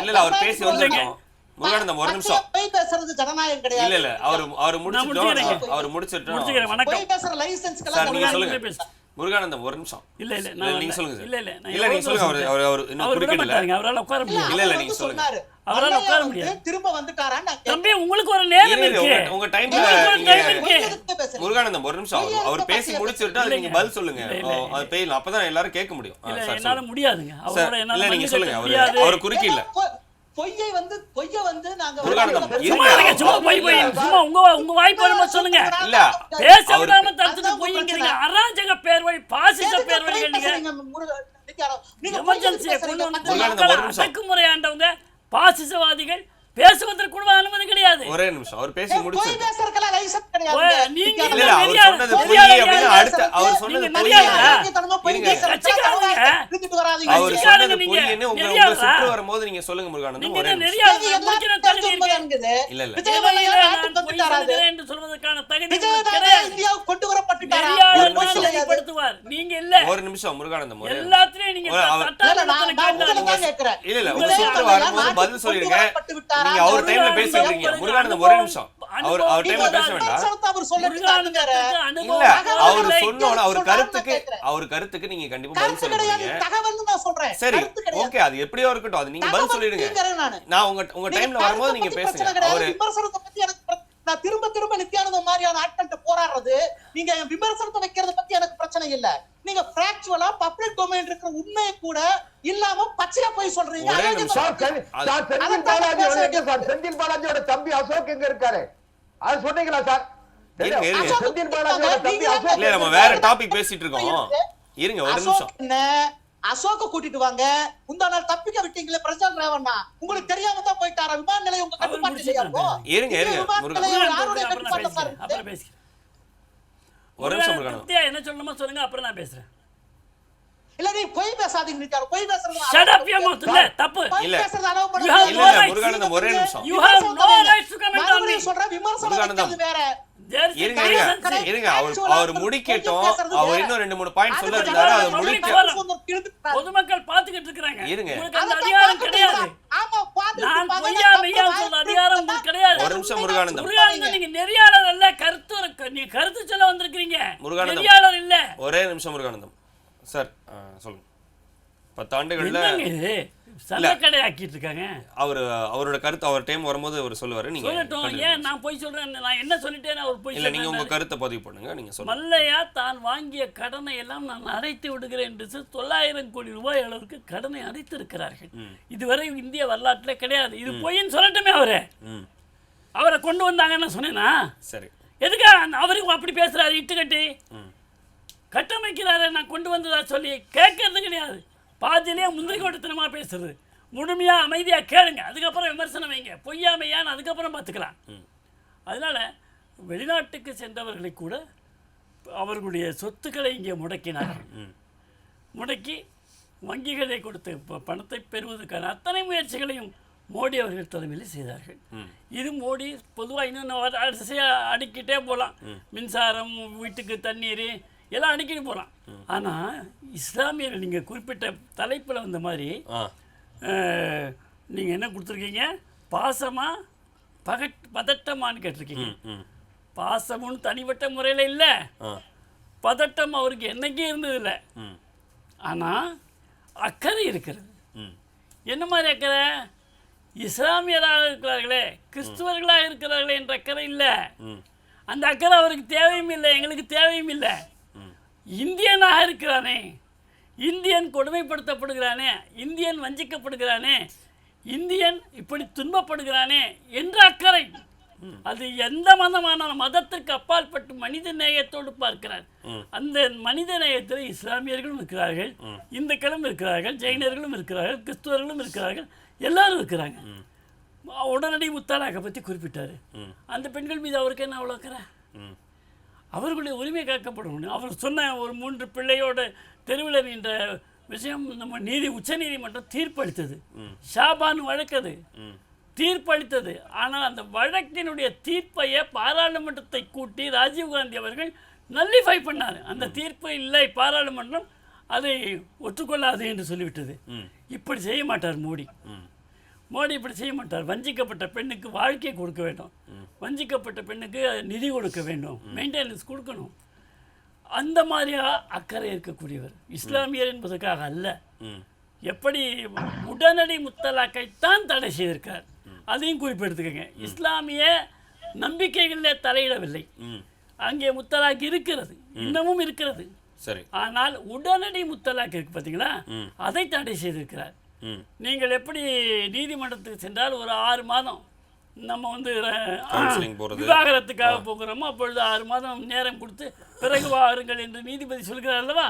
இல்ல அவர் பேசி வந்துட்டோம். முருகானந்தம் ஒரு நிமிஷம்.
போய் பேசுறது ஜனநாயகம் கிடையாது.
இல்ல அவர் முடிச்சிட்டோம். அவர் முடிச்சிட்டோம்.
வணக்கம்.
போய் பேசுற லைசென்ஸ்க்கு
நீங்க சொல்லுங்க. முருகானந்தம் ஒரு நிமிஷம்.
இல்ல
நீங்க சொல்லுங்க.
இல்ல
நீங்க சொல்லுங்க. அவர் இன்னும் குறுக்கிடல.
அவரால உட்கார முடியாது.
இல்ல நீங்க சொல்லுங்க.
அவரால உட்கார முடியாது.
திரும்ப வந்துட்டாரான்னு
தம்பி, உங்களுக்கு ஒரு நேரம் இருக்கு.
உங்க டைம்ல முருகானந்தம் ஒரு நிமிஷம். அவர் பேசி முடிச்சிட்டா நீங்க பதில் சொல்லுங்க. அது பேயலாம், அப்பதான் எல்லாரும் கேட்க முடியும்.
என்னால முடியாதுங்க. அவரோட என்னால
இல்ல நீங்க சொல்லுங்க. அவர் குறுக்கிடல.
பொய்யை வந்து நாங்க
சும்மா உங்க வாய்ப்பு வருமா சொல்லுங்க.
இல்ல
பேச விடாம தடுத்து பொய்ங்கிறீங்க. அராஜக பேர்வழி, பாசிச பேர்வழிகள். நீங்க எமர்ஜென்சியை கொண்டு வந்து அடக்குமுறை ஆண்டவங்க பாசிசவாதிகள் பேசுவதற்கு கூட அனுமதி கிடையாது.
ஒரே நிமிஷம். அவர் பேசி முடிச்சு
நீங்க
வரும்போது நீங்க சொல்லுங்க முருகானந்தம்.
சொல்வதற்கான தகுதி நீங்க இல்ல.
ஒரு நிமிஷம் முருகானந்தம்.
எல்லாத்திலையும் நீங்க
பதில் சொல்லிருங்க. நீங்க அவர் டைம்ல பேசிட்டீங்க. முருகானந்தம் ஒரு நிமிஷம். அவர் டைம்ல பேச வேண்டாம். இல்ல, அவர் சொன்னோன அவர் கருத்துக்கு நீங்க கண்டிப்பா பதில் சொல்லுங்க. சரி, ஓகே, அது எப்படியோ இருக்கட்டும். அது நீங்க பதில் சொல்லிடுங்க. நான் உங்க டைம்ல வரும்போது நீங்க பேசுங்க. அவரு
நான் திரும்ப நித்யானந்த மாதிரியான ஆட்கள்ட்ட போராடுறது, நீங்க விமர்சனத்தை வைக்கிறத பத்தி எனக்கு பிரச்சனை இல்ல. நீங்க ஃபேக்சுவலா பப்ளிக் டொமைன் இருக்கிற உண்மையை கூட இல்லாம பச்சையா போய் சொல்றீங்க.
செந்தில் பாலாஜியோட தம்பி அசோக் எங்க இருக்காரு, அது சொன்னீங்களா சார்? செந்தில் பாலாஜியோட தம்பி அசோக்.
இல்ல, நம்ம வேற டாபிக் பேசிட்டு இருக்கோம். இருங்க ஒரு நிமிஷம்.
அசோக கூட்டிட்டு வாங்க. முந்தா நாள் தப்பிக்க விட்டீங்களே பிரஜ்வல் ரேவண்ணா, உங்களுக்கு தெரியாம தான் போயிட்டாரா? விமான நிலையம் உங்க கட்டுப்பாட்டு இல்லையா?
இருங்க ஒரு நிமிஷம் முருகானந்தம்.
என்ன சொல்லணுமோ சொல்லுங்க, அப்புறம் நான் பேசுறேன்.
இல்ல நீ போய் பேசாதீங்க. நித்யா போய் பேசுறது
ஷட் அப் யூ மவுத். இல்ல தப்பு.
இல்ல பேசுறது
இல்ல முருகானந்தம் ஒரே நிமிஷம்.
You have no rights to comment on me.
சொல்ற விமர்சனம் வைக்கிறது வேற.
இருங்க அவர் முடிக்கட்டும். அவர் இன்னும் 2-3 பாயிண்ட் சொல்ல இருந்தாரு. அது முடிக்க
பொதுமக்கள் பாத்துக்கிட்டு இருக்காங்க.
இருங்க,
அந்த அதிகாரம் கிடையாது.
ஆமா,
நான் பொய்யா மெய்யா சொல்ற அதிகாரம் உங்களுக்கு கிடையாது.
ஒரு நிமிஷம் முருகானந்தம்.
நீங்க நெறியாளர் அல்ல, கருத்து சொல்ல வந்திருக்கீங்க. நெறியாளர் இல்ல.
ஒரே நிமிஷம் முருகானந்தம் சார் சொல்லுங்க. 10 ஆண்டுகள்ல
என்னங்க இது சல்லக்கடை ஆக்கிட்டு இருக்காங்க.
அவரோட கருத்து அவர் டைம் வரும்போது அவர் சொல்லுவாரு. நீங்க
சொல்லட்டும். ஏன் நான் போய் சொல்றேன்? நான் என்ன சொல்லிட்டேன்? அவர் போய்
இல்ல, நீங்க உங்க கருத்தை பதிவு பண்ணுங்க. நீங்க சொல்லுங்க.
மல்லையா தான் வாங்கிய கடனை எல்லாம் நான் அடைத்து விடுகிறேன் என்று 900 கோடி ரூபாய் அளவுக்கு கடனை அடைத்திருக்கிறார்கள். இதுவரை இந்திய வரலாற்றில் கிடையாது. இது பொய்ன்னு சொல்லட்டுமே. அவரை கொண்டு வந்தாங்கன்னு சொன்னேன்னா
சரி,
எதுக்கா அவருக்கு அப்படி பேசுறாரு? இட்டுக்கட்டி கட்டமைக்கிறாரு. நான் கொண்டு வந்ததா சொல்லி கேட்கறது கிடையாது. பாதியிலேயே முந்திரி கோட்டத்தனமாக பேசுறது. முழுமையாக அமைதியாக கேளுங்க, அதுக்கப்புறம் விமர்சனம் வைங்க. பொய்யாமையான்னு அதுக்கப்புறம் பார்த்துக்கலாம். அதனால் வெளிநாட்டுக்கு சென்றவர்களை கூட அவர்களுடைய சொத்துக்களை இங்கே முடக்கினார்கள். முடக்கி வங்கிகளை கொடுத்து பணத்தை பெறுவதற்கான அத்தனை முயற்சிகளையும் மோடி அவர்கள் தலைமையில் செய்தார்கள். இது மோடி பொதுவாக இன்னும் அரசியாக அடுக்கிட்டே போகலாம். மின்சாரம், வீட்டுக்கு தண்ணீர் எல்லாம் அடிக்கடி போகலாம். ஆனால் இஸ்லாமியர்கள் நீங்கள் குறிப்பிட்ட தலைப்பில் வந்த மாதிரி நீங்கள் என்ன கொடுத்துருக்கீங்க? பாசமா பதட்டமானு கேட்டிருக்கீங்க. பாசமுன்னு தனிப்பட்ட முறையில் இல்லை, பதட்டம் அவருக்கு என்னைக்கே இருந்ததில்லை. ஆனால் அக்கறை இருக்கிறது. என்ன மாதிரி அக்கறை? இஸ்லாமியராக இருக்கிறார்களே, கிறிஸ்துவர்களாக இருக்கிறார்களே என்ற அக்கறை இல்லை. அந்த அக்கறை அவருக்கு தேவையும் இல்லை, எங்களுக்கு தேவையும் இல்லை. இந்தியனாக இருக்கிறானே, இந்தியன் கொடுமைப்படுத்தப்படுகிறானே, இந்தியன் வஞ்சிக்கப்படுகிறானே, இந்தியன் இப்படி துன்பப்படுகிறானே என்ற அக்கறை. அது எந்த மதமான மதத்திற்கு அப்பாற்பட்டு மனித நேயத்தோடு பார்க்கிறார். அந்த மனித நேயத்தில் இஸ்லாமியர்களும் இருக்கிறார்கள், இந்துக்களும் இருக்கிறார்கள், ஜெயினர்களும் இருக்கிறார்கள், கிறிஸ்துவர்களும் இருக்கிறார்கள், எல்லாரும் இருக்கிறாங்க. உடனடி முத்தாலாக்கை பற்றி குறிப்பிட்டார். அந்த பெண்கள் மீது அவருக்கு என்ன அவ்வளோ அக்கறை? அவர்களுடைய உரிமை காக்கப்படும். அவர் சொன்ன ஒரு 3 பிள்ளையோட தெருவில் என்ற விஷயம் நம்ம உச்சநீதிமன்றம் தீர்ப்பளித்தது. ஷாபான் வழக்கது தீர்ப்பளித்தது. ஆனால் அந்த வழக்கினுடைய தீர்ப்பையே பாராளுமன்றத்தை கூட்டி ராஜீவ்காந்தி அவர்கள் நல்லிஃபை பண்ணார். அந்த தீர்ப்பு இல்லை, பாராளுமன்றம் அதை ஒற்றுக்கொள்ளாது என்று சொல்லிவிட்டது. இப்படி செய்ய மாட்டார் மோடி. மோடி இப்படி செய்ய மாட்டார். வஞ்சிக்கப்பட்ட பெண்ணுக்கு வாழ்க்கை கொடுக்க வேண்டும், வஞ்சிக்கப்பட்ட பெண்ணுக்கு நிதி கொடுக்க வேண்டும், மெயின்டெனன்ஸ் கொடுக்கணும். அந்த மாதிரியாக அக்கறை இருக்கக்கூடியவர். இஸ்லாமியர் என்பதற்காக அல்ல. எப்படி உடனடி முத்தலாக்கைத்தான் தடை செய்திருக்கார், அதையும் குறிப்பிடுத்துக்கங்க. இஸ்லாமிய நம்பிக்கைகளிலே தலையிடவில்லை. அங்கே முத்தலாக்கு இருக்கிறது, இன்னமும் இருக்கிறது. சரி. ஆனால் உடனடி முத்தலாக்கு இருக்கு பார்த்தீங்களா, அதை தடை செய்திருக்கிறார். நீங்கள் எப்படி நீதிமன்றத்துக்கு சென்றால் ஒரு 6 மாதம் நம்ம வந்து விவாகரத்துக்காக போகிறோமோ, அப்பொழுது 6 மாதம் நேரம் கொடுத்து பிறகு வாருங்கள் என்று நீதிபதி சொல்கிறார் அல்லவா?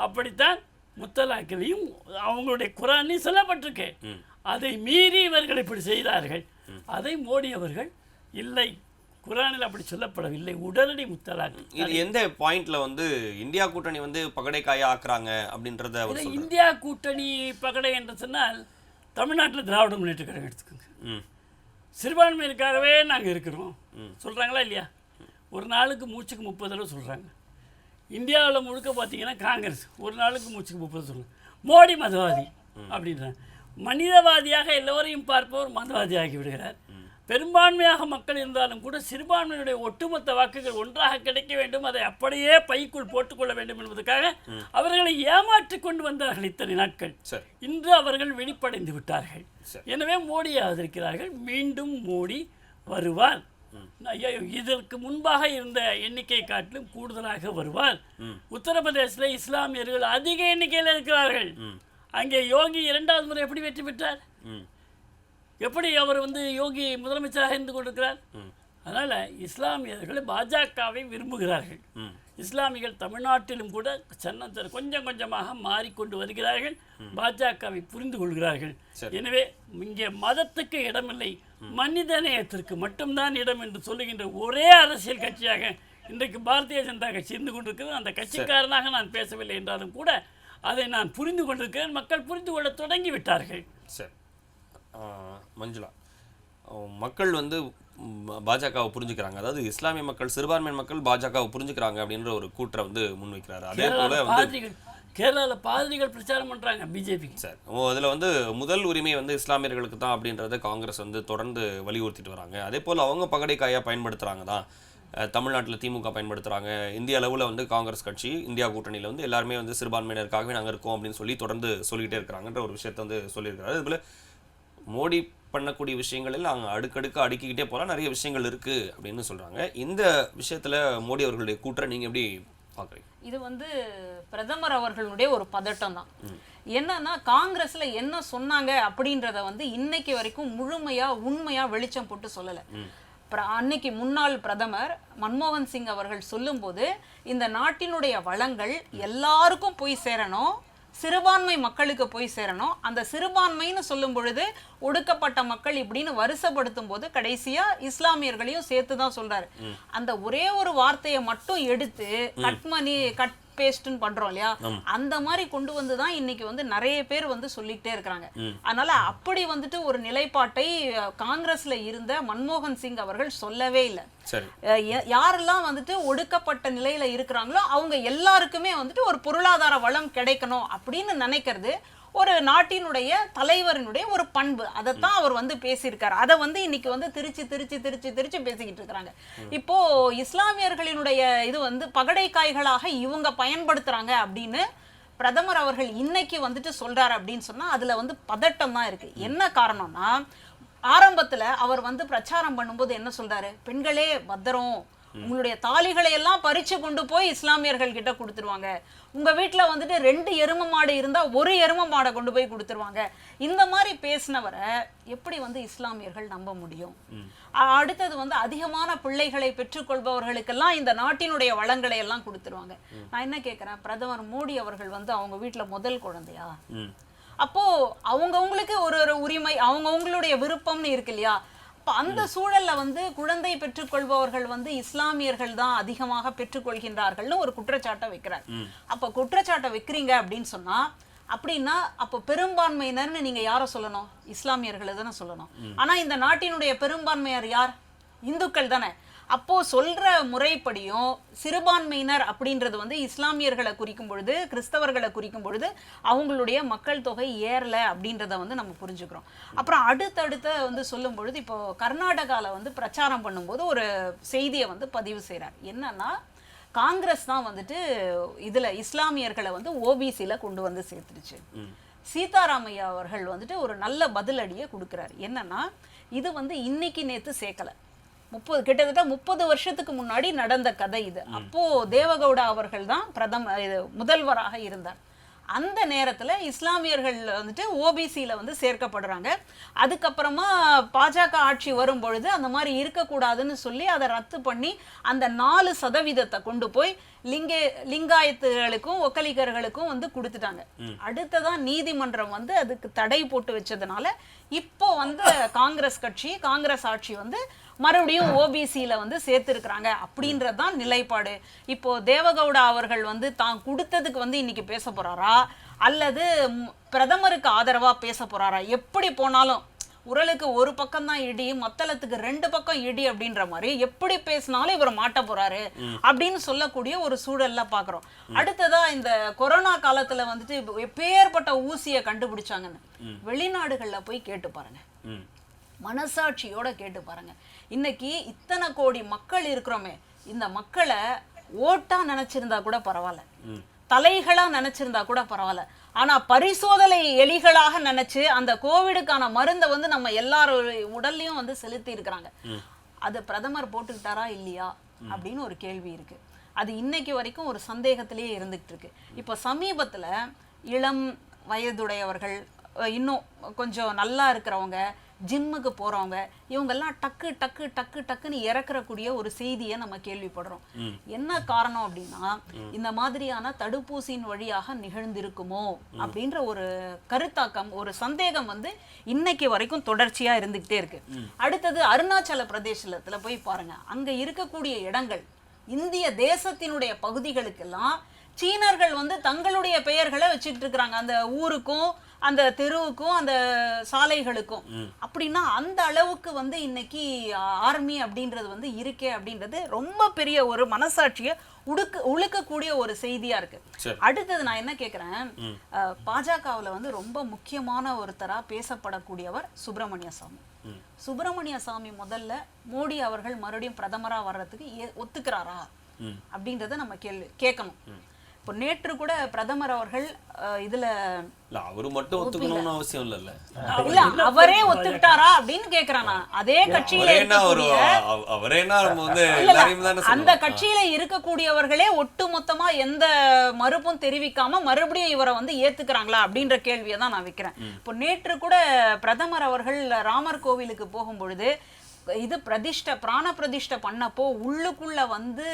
அப்படித்தான் முத்தலாக்கிலையும் அவங்களுடைய குரானில் சொல்லப்பட்டிருக்கு. அதை மீறி இவர்கள் இப்படி செய்தார்கள். அதை மோடி அவர்கள் இல்லை, குரானில் அப்படி சொல்லப்படவில்லை, உடனடி முத்தலாக்.
இது எந்த பாயிண்ட்ல வந்து இந்தியா கூட்டணி வந்து பகடை காயா ஆக்குறாங்க அப்படின்றத அவர் சொல்றாரு.
இந்தியா கூட்டணி பகடை என்று சொன்னால் தமிழ்நாட்டில் திராவிட முன்னேற்ற கழகம் எடுத்துக்கோங்க. சிறுபான்மையிற்காகவே நாங்கள் இருக்கிறோம் சொல்கிறாங்களா இல்லையா? ஒரு நாளுக்கு மூச்சுக்கு 30 தடவை சொல்கிறாங்க. இந்தியாவில் முழுக்க பார்த்தீங்கன்னா காங்கிரஸ் ஒரு நாளுக்கு மூச்சுக்கு 30 சொல்லுங்க. மோடி மதவாதி அப்படின்றாங்க. மனிதவாதியாக எல்லோரையும் பார்ப்பவர் மதவாதி ஆகி விடுகிறார். பெரும்பான்மையாக மக்கள் இருந்தாலும் கூட சிறுபான்மையினுடைய ஒட்டுமொத்த வாக்குகள் ஒன்றாக கிடைக்க வேண்டும், அதை அப்படியே பைக்குள் போட்டுக்கொள்ள வேண்டும் என்பதற்காக அவர்களை ஏமாற்றி கொண்டு வந்தார்கள் இத்தனை நாட்கள். இன்று அவர்கள் வெளிப்படைந்து விட்டார்கள். எனவே மோடியை ஆதரிக்கிறார்கள். மீண்டும் மோடி வருவார். இதற்கு முன்பாக இருந்த எண்ணிக்கை காட்டிலும் கூடுதலாக வருவார். உத்தரப்பிரதேசத்தில் இஸ்லாமியர்கள் அதிக எண்ணிக்கையில் இருக்கிறார்கள். அங்கே யோகி 2வது முறை எப்படி வெற்றி பெற்றார்? எப்படி அவர் வந்து யோகி முதலமைச்சராக இருந்து கொண்டிருக்கிறார்? அதனால் இஸ்லாமியர்கள் பாஜகவை விரும்புகிறார்கள். இஸ்லாமிகள் தமிழ்நாட்டிலும் கூட கொஞ்சம் கொஞ்சமாக மாறிக்கொண்டு வருகிறார்கள், பாஜகவை புரிந்து கொள்கிறார்கள். எனவே இங்கே மதத்துக்கு இடமில்லை, மனித நேயத்திற்கு மட்டும்தான் இடம் என்று சொல்லுகின்ற ஒரே அரசியல் கட்சியாக இன்றைக்கு பாரதிய ஜனதா கட்சி இருந்து கொண்டிருக்கிறது. அந்த கட்சிக்காரனாக நான் பேசவில்லை என்றாலும் கூட அதை நான் புரிந்து கொண்டிருக்கிறேன். மக்கள் புரிந்து கொள்ள தொடங்கி விட்டார்கள்.
சரி மஞ்சுளா, மக்கள் வந்து பாஜகவை புரிஞ்சுக்கிறாங்க, அதாவது இஸ்லாமிய மக்கள் சிறுபான்மை மக்கள் பாஜகவை புரிஞ்சுக்கிறாங்க அப்படின்ற ஒரு கூற்றை வந்து முன்வைக்கிறாரு. அதே போல வந்து
கேரளாவில் பாதிரிகள் பிரச்சாரம் பண்ணுறாங்க பிஜேபி.
சார், அதில் வந்து முதல் உரிமை வந்து இஸ்லாமியர்களுக்கு தான் அப்படின்றத காங்கிரஸ் வந்து தொடர்ந்து வலியுறுத்திட்டு வராங்க. அதே போல் அவங்க பகடை காயாக பயன்படுத்துகிறாங்க தான். தமிழ்நாட்டில் திமுக பயன்படுத்துகிறாங்க, இந்திய அளவில் வந்து காங்கிரஸ் கட்சி இந்தியா கூட்டணியில் வந்து எல்லாருமே வந்து சிறுபான்மையினருக்காகவே நாங்கள் இருக்கோம் அப்படின்னு சொல்லி தொடர்ந்து சொல்லிக்கிட்டே இருக்கிறாங்கன்ற ஒரு விஷயத்தை வந்து சொல்லியிருக்காரு. அதுபோல் மோடி பண்ணக்கூடிய விஷயங்களில் அங்கே அடுக்கடுக்கு அடுக்கிக்கிட்டே போகலாம், நிறைய விஷயங்கள் இருக்குது அப்படின்னு சொல்கிறாங்க. இந்த விஷயத்தில் மோடி அவர்களுடைய கூற்றை நீங்கள் எப்படி பார்க்குறீங்க?
இது வந்து பிரதமர் அவர்களுடைய ஒரு பதட்டம் தான். என்னன்னா காங்கிரஸ்ல என்ன சொன்னாங்க அப்படின்றத வந்து இன்னைக்கு வரைக்கும் முழுமையா உண்மையா வெளிச்சம் போட்டு சொல்லலை. அன்னைக்கு முன்னாள் பிரதமர் மன்மோகன் சிங் அவர்கள் சொல்லும்போது இந்த நாட்டினுடைய வளங்கள் எல்லாருக்கும் போய் சேரணும், சிறுபான்மை மக்களுக்கு போய் சேரணும். அந்த சிறுபான்மைன்னு சொல்லும் பொழுது ஒடுக்கப்பட்ட மக்கள் இப்படின்னு வருஷப்படுத்தும் போது கடைசியா இஸ்லாமியர்களையும் சேர்த்து தான் சொல்றாரு. அந்த ஒரே ஒரு வார்த்தையை மட்டும் எடுத்து கட் பேஸ்ட்னு பண்றோம் இல்லையா, அந்த மாதிரி கொண்டு வந்துதான் இன்னைக்கு வந்து நிறைய பேர் வந்து சொல்லிட்டே இருக்கிறாங்க. அதனால அப்படி வந்துட்டு ஒரு நிலைப்பாட்டை காங்கிரஸ்ல இருந்த மன்மோகன் சிங் அவர்கள் சொல்லவே இல்லை. யாரெல்லாம் வந்துட்டு ஒடுக்கப்பட்ட நிலையில இருக்கிறாங்களோ அவங்க எல்லாருக்குமே வந்துட்டு ஒரு பொருளாதார வளம் கிடைக்கணும் அப்படின்னு நினைக்கிறது ஒரு நாட்டினுடைய தலைவரினுடைய ஒரு பண்பு. அதைத்தான் அவர் வந்து பேசியிருக்காரு. அதை வந்து இன்னைக்கு வந்து திருச்சி பேசிக்கிட்டு இருக்கிறாங்க. இப்போ இஸ்லாமியர்களினுடைய இது வந்து பகடைக்காய்களாக இவங்க பயன்படுத்துறாங்க அப்படின்னு பிரதமர் அவர்கள் இன்னைக்கு வந்துட்டு சொல்றாரு அப்படின்னு சொன்னா அதுல வந்து பதட்டம் தான் இருக்கு. என்ன காரணம்னா ஆரம்பத்துல அவர் வந்து பிரச்சாரம் பண்ணும்போது என்ன சொல்றாரு, பெண்களே பத்திரம், உங்களுடைய தாலிகளை எல்லாம் பறிச்சு கொண்டு போய் இஸ்லாமியர்கள் கிட்ட கொடுத்துருவாங்க, உங்க வீட்டுல வந்துட்டு 2 எரும மாடு இருந்தா 1 எரும மாடை கொண்டு போய் கொடுத்துருவாங்க. இந்த மாதிரி பேசினவரை எப்படி வந்து இஸ்லாமியர்கள் நம்ப முடியும்? அடுத்தது வந்து அதிகமான பிள்ளைகளை பெற்றுக்கொள்பவர்களுக்கெல்லாம் இந்த நாட்டினுடைய வளங்களை எல்லாம் கொடுத்துருவாங்க. நான் என்ன கேட்கிறேன், பிரதமர் மோடி அவர்கள் வந்து அவங்க வீட்டுல முதல் குழந்தையா? அப்போ அவங்கவுங்களுக்கு ஒரு உரிமை, அவங்கவுங்களுடைய விருப்பம்னு இருக்கு இல்லையா? அந்த சூழல்ல வந்து குழந்தை பெற்றுக்கொள்பவர்கள் வந்து இஸ்லாமியர்கள் தான் அதிகமாக பெற்றுக்கொள்கின்றார்கள்னு ஒரு குற்றச்சாட்டை வைக்கிறார். அப்ப குற்றச்சாட்டை வைக்கிறீங்க அப்படின்னு சொன்னா அப்படின்னா அப்போ பெரும்பான்மையினர்னு நீங்க யாரை சொல்லணும்? இஸ்லாமியர்களை தானே சொல்லணும். ஆனா இந்த நாட்டினுடைய பெரும்பான்மையர் யார்? இந்துக்கள் தானே. அப்போ சொல்ற முறைப்படியும் சிறுபான்மையினர் அப்படின்றது வந்து இஸ்லாமியர்களை குறிக்கும் பொழுது, கிறிஸ்தவர்களை குறிக்கும் பொழுது அவங்களுடைய மக்கள் தொகை ஏறல அப்படின்றத வந்து நம்ம புரிஞ்சுக்கிறோம். அப்புறம் அடுத்தடுத்த வந்து சொல்லும் பொழுது இப்போ கர்நாடகாவில் வந்து பிரச்சாரம் பண்ணும்போது ஒரு செய்தியை வந்து பதிவு செய்கிறார். என்னன்னா காங்கிரஸ் தான் வந்துட்டு இதுல இஸ்லாமியர்களை வந்து ஓபிசியில கொண்டு வந்து சேர்த்துருச்சு. சீதாராமையா அவர்கள் வந்துட்டு ஒரு நல்ல பதிலடியை கொடுக்குறாரு. என்னன்னா இது வந்து இன்னைக்கு நேத்து சேர்க்கல, கிட்டத்தட்ட 30 வருஷத்துக்கு முன்னாடி நடந்த கதை இது. அப்போ தேவகவுடா அவர்கள் தான் முதல்வராக இருந்தார். அந்த நேரத்துல இஸ்லாமியர்கள் வந்துட்டு ஓபிசியில வந்து சேர்க்கப்படுறாங்க. அதுக்கப்புறமா பாஜக ஆட்சி வரும் பொழுது அந்த மாதிரி இருக்கக்கூடாதுன்னு சொல்லி அதை ரத்து பண்ணி அந்த 4% கொண்டு போய் லிங்காயத்துகளுக்கும் ஒக்கலிகர்களுக்கும் வந்து கொடுத்துட்டாங்க. அடுத்ததான் நீதிமன்றம் வந்து அதுக்கு தடை போட்டு வச்சதுனால இப்போ வந்து காங்கிரஸ் ஆட்சி வந்து மறுபடியும் ஓபிசியில வந்து சேர்த்திருக்கிறாங்க அப்படின்றதுதான் நிலைப்பாடு. இப்போ தேவகவுடா அவர்கள் வந்து தான் கொடுத்ததுக்கு வந்து இன்னைக்கு பேச போறாரா அல்லது பிரதமருக்கு ஆதரவா பேச போறாரா? எப்படி போனாலும் உரலுக்கு ஒரு பக்கம் தான் இடி, மத்தளத்துக்கு 2 பக்கம் இடி அப்படின்ற மாதிரி எப்படி பேசினாலும் இவர் மாட்ட போறாரு அப்படின்னு சொல்லக்கூடிய ஒரு சூழல்ல பாக்குறோம். அடுத்ததா இந்த கொரோனா காலத்துல வந்துட்டு எப்பேற்பட்ட ஊசியை கண்டுபிடிச்சாங்கன்னு வெளிநாடுகள்ல போய் கேட்டு பாருங்க, மனசாட்சியோட கேட்டு பாருங்க. இன்னைக்கு இத்தனை கோடி மக்கள் இருக்கிறோமே, இந்த மக்களை ஓட்டா நினைச்சிருந்தா கூட பரவாயில்ல, தலைகளா நினைச்சிருந்தா கூட பரவாயில்ல, ஆனா பரிசோதனை எலிகளாக நினைச்சு அந்த கோவிடுக்கான மருந்தை வந்து நம்ம எல்லாரும் உடல்லையும் வந்து செலுத்தி இருக்கிறாங்க. அது பிரதமர் போட்டுக்கிட்டாரா இல்லையா அப்படின்னு ஒரு கேள்வி இருக்கு. அது இன்னைக்கு வரைக்கும் ஒரு சந்தேகத்திலேயே இருந்துகிட்டு இருக்கு. இப்போ சமீபத்துல இளம் வயதுடையவர்கள், இன்னும் கொஞ்சம் நல்லா இருக்கிறவங்க, ஜிம்முக்கு போறவங்க, இவங்கெல்லாம் டக்குன்னு இறக்கக்கூடிய ஒரு செய்தியை நம்ம கேள்விப்படுறோம். என்ன காரணம் அப்படின்னா இந்த மாதிரியான தடுப்பூசியின் வழியாக நிகழ்ந்திருக்குமோ அப்படின்ற ஒரு கருத்தாக்கம், ஒரு சந்தேகம் வந்து இன்னைக்கு வரைக்கும் தொடர்ச்சியா இருந்துகிட்டே இருக்கு. அடுத்தது அருணாச்சல பிரதேசத்துல போய் பாருங்க, அங்க இருக்கக்கூடிய இடங்கள் இந்திய தேசத்தினுடைய பகுதிகளுக்கெல்லாம் சீனர்கள் வந்து தங்களுடைய பெயர்களை வச்சுக்கிட்டு இருக்கிறாங்க. அந்த ஊருக்கும் அந்த தெருவுக்கும் அந்த சாலைகளுக்கும். அப்படின்னா அந்த அளவுக்கு வந்து இன்னைக்கு ஆர்மி அப்படின்றது வந்து இருக்கே அப்படின்றது ரொம்ப பெரிய ஒரு மனசாட்சியை உழுக்கக்கூடிய ஒரு செய்தியா இருக்கு. அடுத்தது நான் என்ன கேக்குறேன், பாஜகவுல வந்து ரொம்ப முக்கியமான ஒருத்தரா பேசப்படக்கூடியவர் சுப்பிரமணிய சாமி. சுப்பிரமணிய சாமி முதல்ல மோடி அவர்கள் மறுபடியும் பிரதமரா வர்றதுக்கு ஒத்துக்கிறாரா அப்படின்றத நம்ம கேட்கணும். இப்போ நேற்று கூட பிரதமர் அவர்கள் இதுல
அவரு மட்டும் ஒத்துக்கணும்னு அவசியம் இல்ல,
அவரே ஒத்துக்கிட்டாரா அப்படின்னு கேக்குறானா. அதே கட்சியில அந்த கட்சியில இருக்கக்கூடியவர்களே ஒட்டு மொத்தமா எந்த மறுப்பும் தெரிவிக்காம மறுபடியும் இவரை வந்து ஏத்துக்கிறாங்களா அப்படின்ற கேள்வியை தான் நான் வைக்கிறேன். இப்போ நேற்று கூட பிரதமர் அவர்கள் ராமர் கோவிலுக்கு போகும் பொழுது இது பிராண பிரதிஷ்டை பண்ணப்போ உள்ளுக்குள்ள வந்து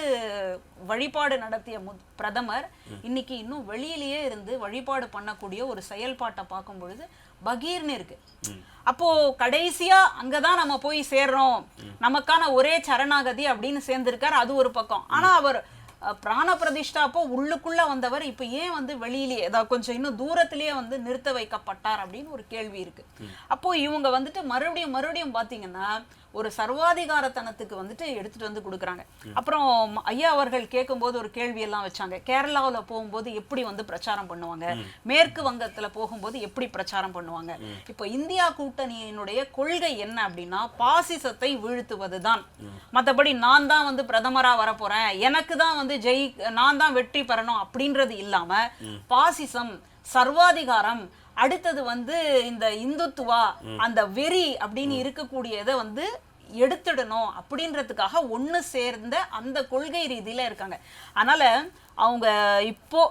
வழிபாடு நடத்திய பிரதமர் இன்னைக்கு இன்னும் வெளியிலேயே இருந்து வழிபாடு பண்ணக்கூடிய ஒரு செயல்பாட்டை பார்க்கும் பொழுது பகீர்னு இருக்கு. அப்போ கடைசியா அங்கதான் நம்ம போய் சேர்றோம், நமக்கான ஒரே சரணாகதி அப்படின்னு சேர்ந்திருக்காரு. அது ஒரு பக்கம். ஆனா அவர் பிராண பிரதிஷ்டா அப்போ உள்ளுக்குள்ள வந்தவர் இப்ப ஏன் வந்து வெளியிலேயே ஏதாவது கொஞ்சம் இன்னும் தூரத்திலேயே வந்து நிறுத்த வைக்கப்பட்டார் அப்படின்னு ஒரு கேள்வி இருக்கு. அப்போ இவங்க வந்துட்டு மறுபடியும் பாத்தீங்கன்னா ஒரு சர்வாதிகாரத்தனத்துக்கு வந்துட்டு எடுத்துட்டு வந்து கொடுக்குறாங்க. அப்புறம் ஐயா அவர்கள் கேட்கும்போது ஒரு கேள்வி எல்லாம் வச்சாங்க, கேரளாவுல போகும்போது எப்படி வந்து பிரச்சாரம் பண்ணுவாங்க, மேற்கு வங்கத்துல போகும்போது எப்படி பிரச்சாரம் பண்ணுவாங்க. இப்போ இந்தியா கூட்டணியினுடைய கொள்கை என்ன அப்படின்னா பாசிசத்தை வீழ்த்துவதுதான். மற்றபடி நான் தான் வந்து பிரதமரா வரப்போறேன், எனக்கு தான் வந்து நான் தான் வெற்றி பெறணும் அப்படின்றது இல்லாம பாசிசம், சர்வாதிகாரம், அடுத்தது வந்து இந்த இந்துத்துவா அந்த வெறி அப்படின்னு இருக்கக்கூடியதை வந்து எடுத்துடணும் அப்படின்றதுக்காக ஒண்ணு சேர்ந்த அந்த கொள்கை ரீதியில இருக்காங்க. அதனால அவங்க இப்போ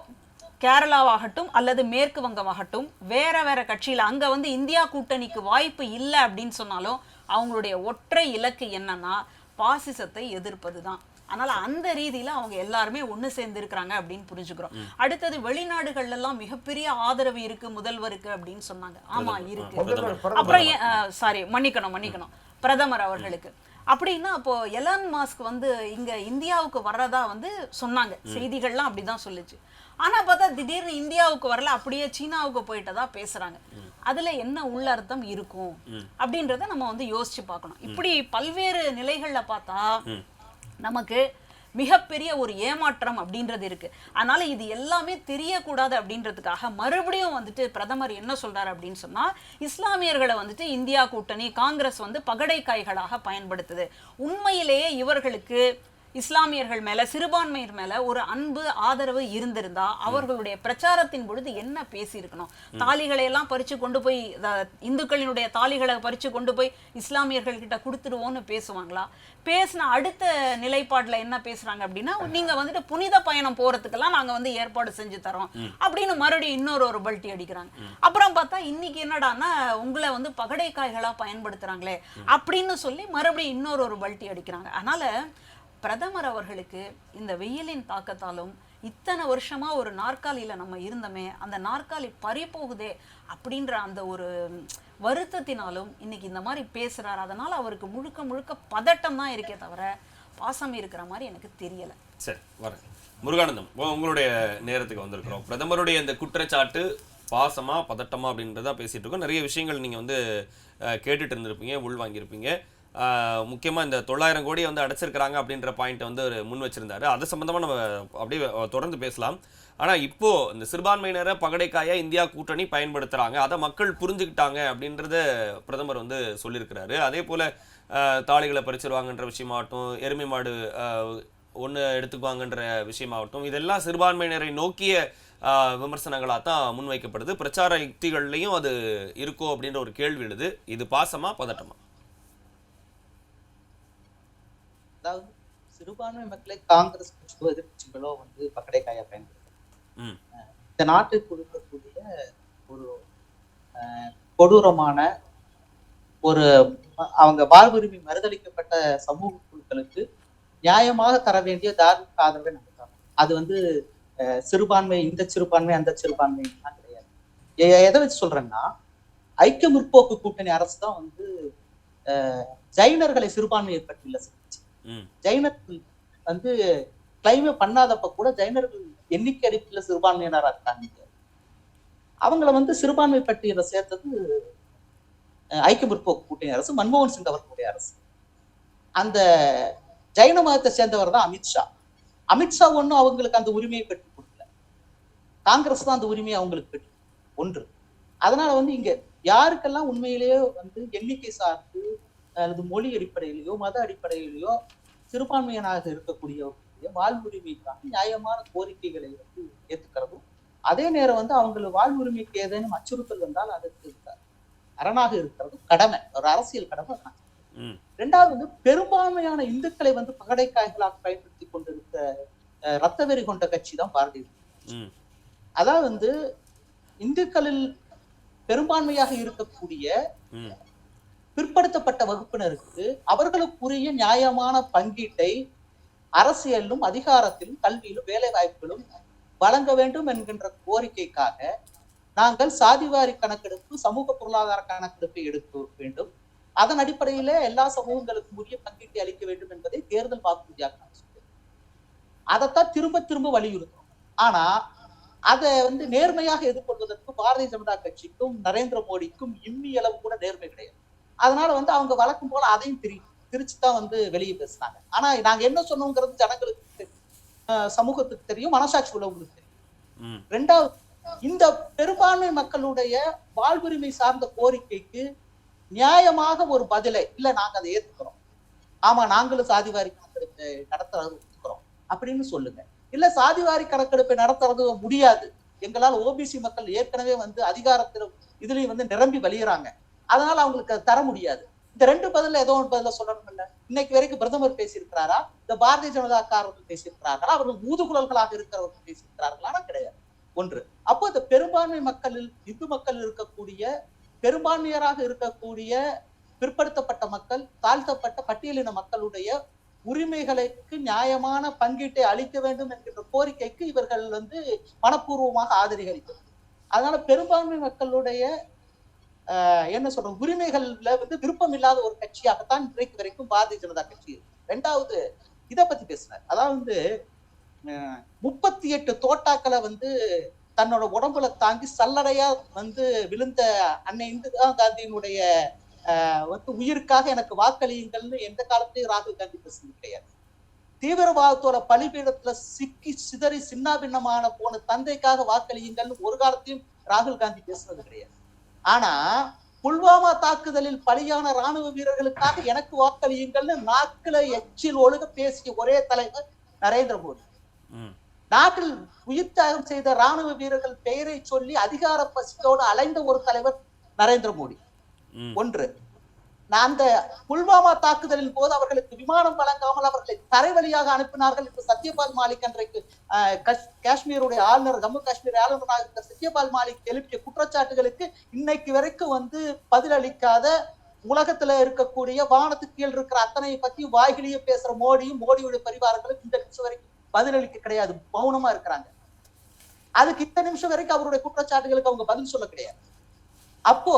கேரளாவாகட்டும் அல்லது மேற்கு வங்கமாகட்டும் வேற கட்சியில அங்க வந்து இந்தியா கூட்டணிக்கு வாய்ப்பு இல்லை அப்படின்னு சொன்னாலும் அவங்களுடைய ஒற்றை இலக்கு என்னன்னா பாசிசத்தை எதிர்ப்பதுதான். அதனால அந்த ரீதியில அவங்க எல்லாருமே ஒண்ணு சேர்ந்து இருக்கிறாங்க அப்படின்னு புரிஞ்சுக்கிறோம். அடுத்தது வெளிநாடுகள்ல எல்லாம் மிகப்பெரிய ஆதரவு இருக்கு முதல்வருக்கு அப்படின்னு சொன்னாங்க. ஆமா இருக்கு. அப்புறம் மன்னிக்கணும் பிரதமர் அவர்களுக்கு. அப்படின்னா அப்போ எலான் மாஸ்க் வந்து இங்க இந்தியாவுக்கு வர்றதா வந்து சொன்னாங்க, செய்திகள்லாம் அப்படிதான் சொல்லுச்சு. ஆனா பார்த்தா திடீர்னு இந்தியாவுக்கு வரல, அப்படியே சீனாவுக்கு போயிட்டதா பேசுறாங்க. அதுல என்ன உள்ள அர்த்தம் இருக்கும் அப்படின்றத நம்ம வந்து யோசிச்சு பார்க்கணும். இப்படி பல்வேறு நிலைகள்ல பார்த்தா நமக்கு மிகப்பெரிய ஒரு ஏமாற்றம் அப்படின்றது இருக்கு. அதனால இது எல்லாமே தெரியக்கூடாது அப்படின்றதுக்காக மறுபடியும் வந்துட்டு பிரதமர் என்ன சொல்றாரு அப்படின்னு சொன்னா, இஸ்லாமியர்களை வந்துட்டு இந்தியா கூட்டணி காங்கிரஸ் வந்து பகடை காய்களாக பயன்படுத்துது. உண்மையிலேயே இவர்களுக்கு இஸ்லாமியர்கள் மேல சிறுபான்மையர் மேல ஒரு அன்பு ஆதரவு இருந்திருந்தா அவர்களுடைய பிரச்சாரத்தின் பொழுது என்ன பேசி இருக்கணும். தாலிகளை எல்லாம் பறிச்சு கொண்டு போய் இந்துக்களினுடைய தாலிகளை பறிச்சு கொண்டு போய் இஸ்லாமியர்கள் கிட்ட கொடுத்துருவோம்னு பேசுவாங்களா? பேசின அடுத்த நிலைப்பாடுல என்ன பேசுறாங்க அப்படின்னா, நீங்க வந்துட்டு புனித பயணம் போறதுக்கெல்லாம் நாங்க வந்து ஏற்பாடு செஞ்சு தரோம் அப்படின்னு மறுபடியும் இன்னொரு பல்ட்டி அடிக்கிறாங்க. அப்புறம் பார்த்தா இன்னைக்கு என்னடான்னா உங்களை வந்து பகடை காய்களா பயன்படுத்துறாங்களே அப்படின்னு சொல்லி மறுபடியும் இன்னொரு பல்ட்டி அடிக்கிறாங்க. அதனால பிரதமர் அவர்களுக்கு இந்த வெயிலின் தாக்கத்தாலும் இத்தனை வருஷமா ஒரு நாற்காலியில நம்ம இருந்தோமே அந்த நாற்காலி பறி போகுதே அப்படின்ற அந்த ஒரு வருத்தத்தினாலும் இன்னைக்கு இந்த மாதிரி பேசுறாரு. அதனால அவருக்கு முழுக்க பதட்டம் தான் இருக்கே தவிர பாசம் இருக்கிற மாதிரி எனக்கு தெரியல.
சரி, வரேன். முருகானந்தம், உங்களுடைய நேரத்துக்கு வந்திருக்கிறோம். பிரதமருடைய இந்த குற்றச்சாட்டு பாசமா பதட்டமா அப்படின்றத பேசிட்டு இருக்கோம். நிறைய விஷயங்கள் நீங்க வந்து கேட்டுட்டு இருந்திருப்பீங்க, உள்வாங்கியிருப்பீங்க. முக்கியமாக இந்த 900 கோடியை வந்து அடைச்சிருக்கிறாங்க அப்படின்ற பாயிண்ட்டை வந்து ஒரு முன் வச்சிருந்தாரு. அது சம்பந்தமாக நம்ம அப்படியே தொடர்ந்து பேசலாம். ஆனால் இப்போது இந்த சிறுபான்மையினரை பகடைக்காயை இந்தியா கூட்டணி பயன்படுத்துகிறாங்க, அதை மக்கள் புரிஞ்சுக்கிட்டாங்க அப்படின்றத பிரதமர் வந்து சொல்லியிருக்கிறாரு. அதே போல் தாலிகளை பறிச்சிருவாங்கன்ற விஷயமாகட்டும், எருமை மாடு ஒன்று எடுத்துக்குவாங்கன்ற விஷயமாகட்டும், இதெல்லாம் சிறுபான்மையினரை நோக்கிய விமர்சனங்களாக தான் முன்வைக்கப்படுது. பிரச்சார யுக்திகள்லையும் அது இருக்கோ அப்படின்ற ஒரு கேள்வி எழுது. இது பாசமா பதட்டமா?
அதாவது சிறுபான்மை மக்களை காங்கிரஸ் கட்சிகளோ எதிர்கட்சிகளோ வந்து பக்கடைக்காயா பயன்படுத்தும். இந்த நாட்டுக்கு கொடுக்கக்கூடிய ஒரு கொடூரமான ஒரு அவங்க வாழ்வுரிமை மறுதளிக்கப்பட்ட சமூக குழுக்களுக்கு நியாயமாக தர வேண்டிய தார்மீக ஆதரவை நம்ம தரோம். அது வந்து சிறுபான்மை, இந்த சிறுபான்மை அந்த சிறுபான்மை கிடையாது. எதை வச்சு சொல்றேன்னா, ஐக்கிய முற்போக்கு கூட்டணி அரசு தான் வந்து ஜைனர்களை சிறுபான்மையை பற்றி இல்லை. ஜைனர்கள் வந்து கிளைமே பண்ணாதப்ப கூட ஜைனர்கள் எண்ணிக்கை அடிப்படையில் சிறுபான்மையினரா இருக்காங்க. அவங்கள வந்து சிறுபான்மை பட்டியலை சேர்த்தது ஐக்கிய முற்போக்கு கூட்டணி அரசு, மன்மோகன் சிங் அவர்களுடைய அரசு. அந்த ஜைன மதத்தை சேர்ந்தவர் தான் அமித்ஷா. அமித்ஷா ஒன்றும் அவங்களுக்கு அந்த உரிமையை பெற்று கொடுக்கல, காங்கிரஸ் தான் அந்த உரிமையை அவங்களுக்கு பெற்று ஒன்று. அதனால வந்து இங்க யாருக்கெல்லாம் உண்மையிலேயே வந்து எண்ணிக்கை சார்ந்து அல்லது மொழி அடிப்படையிலேயோ மத அடிப்படையிலேயோ சிறுபான்மையினராக இருக்கக்கூடிய வாழ்வுரிமைக்கான நியாயமான கோரிக்கைகளை வந்து ஏற்றுக்கிறதும், அதே நேரம் வந்து அவங்களுக்கு வாழ்வுரிமைக்கு ஏதேனும் அச்சுறுத்தல் வந்தால் அதற்கு அரணாக இருக்கிறதும் கடமை, ஒரு அரசியல் கடமை. இரண்டாவது வந்து பெரும்பான்மையான இந்துக்களை வந்து பகடைக்காய்களாக பயன்படுத்தி கொண்டிருக்க ரத்த வெறி கொண்ட கட்சி தான் பாரதிய ஜனதா. அதாவது வந்து இந்துக்களில் பெரும்பான்மையாக இருக்கக்கூடிய பிற்படுத்தப்பட்ட வகுப்பினருக்கு அவர்களுக்குரிய நியாயமான பங்கீட்டை அரசியலிலும் அதிகாரத்திலும் கல்வியிலும் வேலை வாய்ப்பிலும் வழங்க வேண்டும் என்கின்ற கோரிக்கைக்காக நாங்கள் சாதிவாரி கணக்கெடுப்பு, சமூக பொருளாதார கணக்கெடுப்பை எடுக்க வேண்டும், அதன் அடிப்படையில எல்லா சமூகங்களுக்கும் உரிய பங்கீட்டை அளிக்க வேண்டும் என்பதை தேர்தல் வாக்குறுதியாக நான் சொல்றேன். அதைத்தான் திரும்ப திரும்ப வலியுறுத்தும். ஆனா அதை வந்து நேர்மையாக எதிர்கொள்வதற்கு பாரதிய ஜனதா கட்சிக்கும் நரேந்திர மோடிக்கும் இம்மி அளவு கூட நேர்மை கிடையாது. அதனால வந்து அவங்க வழக்கம் போல அதையும் திரிச்சுதான் வந்து வெளியே பேசுனாங்க. ஆனா நாங்க என்ன சொன்னோங்கிறது ஜனங்களுக்கு சமூகத்துக்கு தெரியும், மனசாட்சி உள்ளவங்களுக்கு தெரியும். ரெண்டாவது, இந்த பெரும்பான்மை மக்களுடைய வாழ்வுரிமை சார்ந்த கோரிக்கைக்கு நியாயமாக ஒரு பதிலை, இல்ல நாங்க அதை ஏத்துக்கிறோம், ஆமா நாங்களும் சாதிவாரி கணக்கெடுப்பை நடத்துறது ஒத்துக்கிறோம் அப்படின்னு சொல்லுங்க. இல்ல சாதிவாரி கணக்கெடுப்பை நடத்துறது முடியாது, எங்களால் ஓபிசி மக்கள் ஏற்கனவே வந்து அதிகாரத்திலும் இதுலயும் வந்து நிரம்பி வழியிறாங்க, அதனால அவங்களுக்கு தர முடியாது. இந்த ரெண்டு பதில ஏதோ ஒரு பதில சொல்லணும். இல்ல இன்னைக்கு வரைக்கும் பிரதமர் பேசியிருக்கிறாரா, இந்த பாரதிய ஜனதாக்காரர்கள் பேசியிருக்கிறார்களா, அவர்கள் ஊதுகுழல்களாக இருக்கிறவர்கள் பேசியிருக்கிறார்களா? கிடையாது. ஒன்று. அப்போ இந்த பெரும்பான்மை மக்களில் இந்து மக்கள் இருக்கக்கூடிய பெரும்பான்மையராக இருக்கக்கூடிய பிற்படுத்தப்பட்ட மக்கள், தாழ்த்தப்பட்ட பட்டியலின மக்களுடைய உரிமைகளுக்கு நியாயமான பங்கீட்டை அளிக்க வேண்டும் என்கின்ற கோரிக்கைக்கு இவர்கள் வந்து மனப்பூர்வமாக ஆதரிக்கிறது. அதனால பெரும்பான்மை மக்களுடைய என்ன சொல்ற உரிமைகள்ல வந்து விருப்பம் இல்லாத ஒரு கட்சியாகத்தான் இன்றைக்கு வரைக்கும் பாரதிய ஜனதா கட்சி இருக்கு. ரெண்டாவது, இதை பத்தி பேசுறாரு. அதாவது 38 தோட்டாக்களை வந்து தன்னோட உடம்புல தாங்கி சல்லடையா வந்து விழுந்த அன்னை இந்திரா காந்தியினுடைய உயிருக்காக எனக்கு வாக்களியுங்கள்னு எந்த காலத்திலையும் ராகுல் காந்தி பேசுறது கிடையாது. தீவிரவாதத்தோட பலிபீடத்துல சிக்கி சிதறி சின்ன பின்னமான போன தந்தைக்காக வாக்களியுங்கள்னு ஒரு காலத்தையும் ராகுல் காந்தி பேசுறது கிடையாது. ஆனா புல்வாமா தாக்குதலில் பலியான ராணுவ வீரர்களுக்காக எனக்கு வாக்களியுங்கள்னு நாக்குல எச்சில் ஒழுக பேசிய ஒரே தலைவர் நரேந்திர மோடி. நாட்டில் உயிர் தியாகம் செய்த ராணுவ வீரர்கள் பெயரை சொல்லி அதிகார பசியோடு அலைந்த ஒரு தலைவர் நரேந்திர மோடி. ஒன்று, அந்த புல்வாமா தாக்குதலின் போது அவர்களுக்கு விமானம் வழங்காமல் அவர்களை தரை வழியாக அனுப்பினார்கள் என்று சத்யபால் மாலிக் அன்றைக்கு காஷ்மீருடைய ஆளுநர், ஜம்மு காஷ்மீர் ஆளுநராக இருந்த சத்யபால் மாலிக் எழுப்பிய குற்றச்சாட்டுகளுக்கு இன்னைக்கு வரைக்கும் வந்து பதிலளிக்காத, உலகத்துல இருக்கக்கூடிய வானத்துக்கு கீழ் இருக்கிற அத்தனை பத்தி வாய்கிலேயே பேசுற மோடியும் மோடியுடைய பரிவாரங்களும் இந்த நிமிஷம் வரைக்கும் பதிலளிக்க கிடையாது, மௌனமா இருக்கிறாங்க. அதுக்கு இந்த நிமிஷம் வரைக்கும் அவருடைய குற்றச்சாட்டுகளுக்கு அவங்க பதில் சொல்ல கிடையாது. அப்போ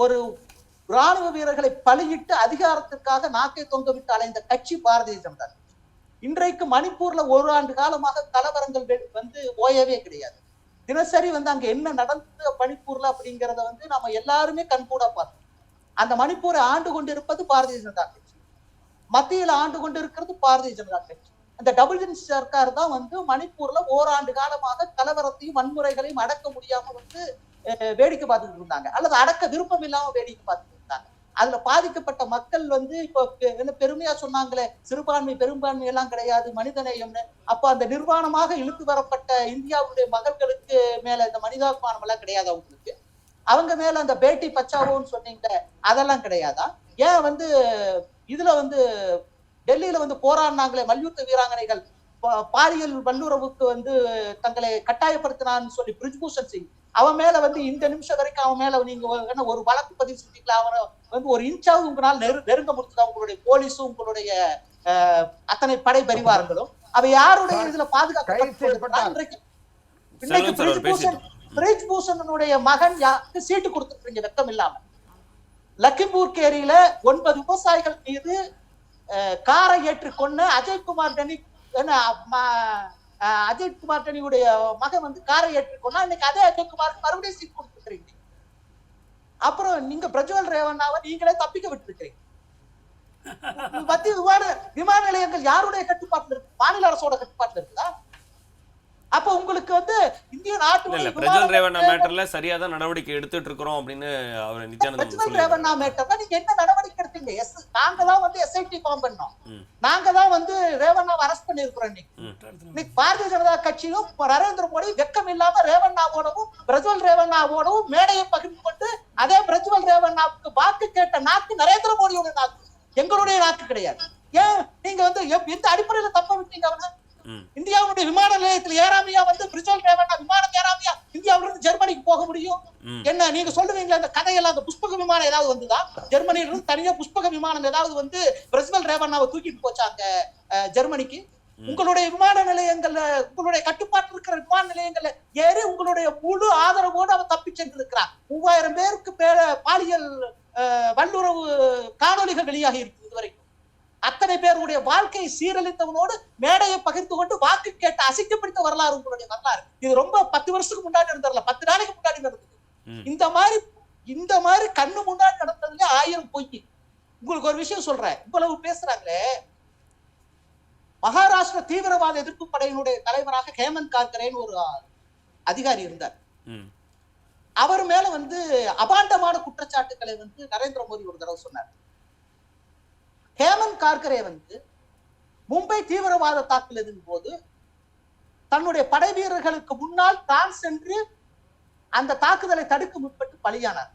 ஒரு ராணுவ வீரர்களை பலியிட்டு அதிகாரத்திற்காக நாக்கை தொங்க விட்டு அலைந்த கட்சி பாரதிய ஜனதா. இன்றைக்கு மணிப்பூர்ல 1 ஆண்டு காலமாக கலவரங்கள் வந்து ஓயவே கிடையாது. தினசரி வந்து அங்க என்ன நடந்தது மணிப்பூர்ல அப்படிங்கிறத வந்து நம்ம எல்லாருமே கண்கூட பார்த்தோம். அந்த மணிப்பூரை ஆண்டு கொண்டிருப்பது பாரதிய ஜனதா கட்சி, மத்தியில ஆண்டு கொண்டிருக்கிறது பாரதிய ஜனதா கட்சி. அந்த டபுள் இன்ஜின் சர்க்கார் தான் வந்து மணிப்பூர்ல 1 ஆண்டு காலமாக கலவரத்தையும் வன்முறைகளையும் அடக்க முடியாம வந்து வேடிக்கை பார்த்துட்டு இருந்தாங்க, அல்லது அடக்க விருப்பம் இல்லாம வேடிக்கை பார்த்துட்டு இருந்தாங்க. அதுல பாதிக்கப்பட்ட மக்கள் வந்து இப்போ பெருமையா சொன்னாங்களே சிறுபான்மை பெரும்பான்மை எல்லாம் கிடையாது மனிதநேயம்னு. அப்ப அந்த நிர்வாணமாக இழுத்து வரப்பட்ட இந்தியாவுடைய மகள்களுக்கு மேல இந்த மனிதாபிமானம் எல்லாம் கிடையாது அவங்களுக்கு? அவங்க மேல அந்த பேட்டி பச்சாவோன்னு சொன்னீங்க, அதெல்லாம் கிடையாதா? ஏன் வந்து இதுல வந்து டெல்லியில வந்து போராடினாங்களே மல்யுத்த வீராங்கனைகள், பாலியல் வல்லுறவுக்கு வந்து தங்களை கட்டாயப்படுத்தினான்னு சொல்லி பிரிஜ்பூஷன் சிங், அவன் மேல வந்து இந்த நிமிஷம் வரைக்கும் அவன் மேல நீங்க ஒரு வழக்கு பதிவு செஞ்சீங்களா? அவனை வந்து ஒரு இன்ச்சாவது உங்களால் நெருங்க முடிச்சதா? உங்களுடைய போலீஸும் உங்களுடைய அத்தனை படை பரிவாரங்களும் அவ யாருடைய இதுல பாதுகாப்பு? இன்னைக்கு பிரிஜ்பூஷனுடைய மகன் யாருக்கு சீட்டு கொடுத்துருக்கீங்க வெக்கம் இல்லாம? லக்கிம்பூர் கேரியில 9 விவசாயிகள் மீது காரை ஏற்று கொண்டு அஜய்குமார் டனி அஜித் குமார் டனியுடைய மகன் வந்து காரை ஏற்றுக்கொண்டா, இன்னைக்கு அதே அஜித் குமாருக்கு மறுபடியும் சீட் கொடுத்துருக்கீங்க. அப்புறம் நீங்க பிரஜ்வல் ரேவண்ணாவை நீங்களே தப்பிக்க விட்டுருக்கீங்க. மத்திய விமான நிலையங்கள் யாருடைய கட்டுப்பாட்டுல இருக்கு? மாநில அரசோட கட்டுப்பாட்டுல இருக்குதா? அப்ப உங்களுக்கு வந்து இந்திய நாட்டு
பிரஜ்வல் ரேவண்ணா மேட்டர்ல சரியா தான் நடவடிக்கை எடுத்துட்டு இருக்கிறோம் அப்படின்னு அவர் நித்யானந்தன்
பிரஜ்வல் ரேவண்ணா மேட்டர்ல நீங்க என்ன நடவடிக்கை எடுத்தீங்க? நாங்க தான் வந்து SIT ஃபார்ம் பண்ணோம். நாங்க தான் வந்து ரேவண்ணாவை அரெஸ்ட் பண்ணிருக்கிறோம். இன்னைக்கு பாரதிய ஜனதா கட்சியும் நரேந்திர மோடி வெக்கம் இல்லாம ரேவண்ணாவோடவும் பிரஜ்வல் ரேவண்ணாவோடவும் மேடையை பகிர்ந்து கொண்டு அதே பிரஜ்வல் ரேவண்ணாவுக்கு வாக்கு கேட்ட நாக்கு நரேந்திர மோடியோட நாக்கு, எங்களுடைய நாக்கு கிடையாது. ஏன் நீங்க வந்து எந்த அடிப்படையில தப்ப விட்டீங்க? அவன இந்தியாவுடைய விமான நிலையத்தில் ஏறாமையா வந்து பிரஜ்வல் ரேவண்ணா விமானம் ஏறாமையா இந்தியாவில இருந்து ஜெர்மனிக்கு போக முடியும்? என்ன நீங்க சொல்லுவீங்களா அந்த கதையெல்லாம்? அந்த புஷ்பக விமானம் ஏதாவது வந்துதா? ஜெர்மனியில இருந்து தனியா புஷ்பக விமானம் ஏதாவது வந்து பிரஜ்வல் ரேவண்ணாவை தூக்கிட்டு போச்சாங்க ஜெர்மனிக்கு? உங்களுடைய விமான நிலையங்கள்ல, உங்களுடைய கட்டுப்பாட்டு இருக்கிற விமான நிலையங்கள்ல ஏறி உங்களுடைய முழு ஆதரவோடு அவன் தப்பி சென்று இருக்கிறான். 3000 பேருக்கு பாலியல் வல்லுறவு காணொலிகள் வெளியாகி இருக்கு இதுவரைக்கும். அத்தனை பேருடைய வாழ்க்கையை சீரழித்தவனோடு மேடையை பகிர்ந்து கொண்டு வாக்கு கேட்டு அசிங்கப்படுத்த வரலாறு உங்களுடைய வரலாறு. இது ரொம்ப 10 வருஷத்துக்கு முன்னாடி நடந்ததுல, 10 நாளைக்கு முன்னாடி நடந்தது. இந்த மாதிரி கண்ணு முன்னாடி நடந்ததுல 1000 பொய். உங்களுக்கு ஒரு விஷயம் சொல்றேன். இவ்வளவு பேசுறாங்களே, மகாராஷ்டிர தீவிரவாத எதிர்ப்பு படையினுடைய தலைவராக ஹேமந்த் கார்கரேன்னு ஒரு அதிகாரி இருந்தார். அவர் மேல வந்து அபாண்டமான குற்றச்சாட்டுக்களை வந்து நரேந்திர மோடி ஒரு தடவை சொன்னார். ஹேமந்த் கார்கரே வந்து மும்பை தீவிரவாத தாக்குதலின் போது தன்னுடைய படை வீரர்களுக்கு முன்னால் தான் சென்று அந்த தாக்குதலை தடுக்க முற்பட்டு பலியானார்.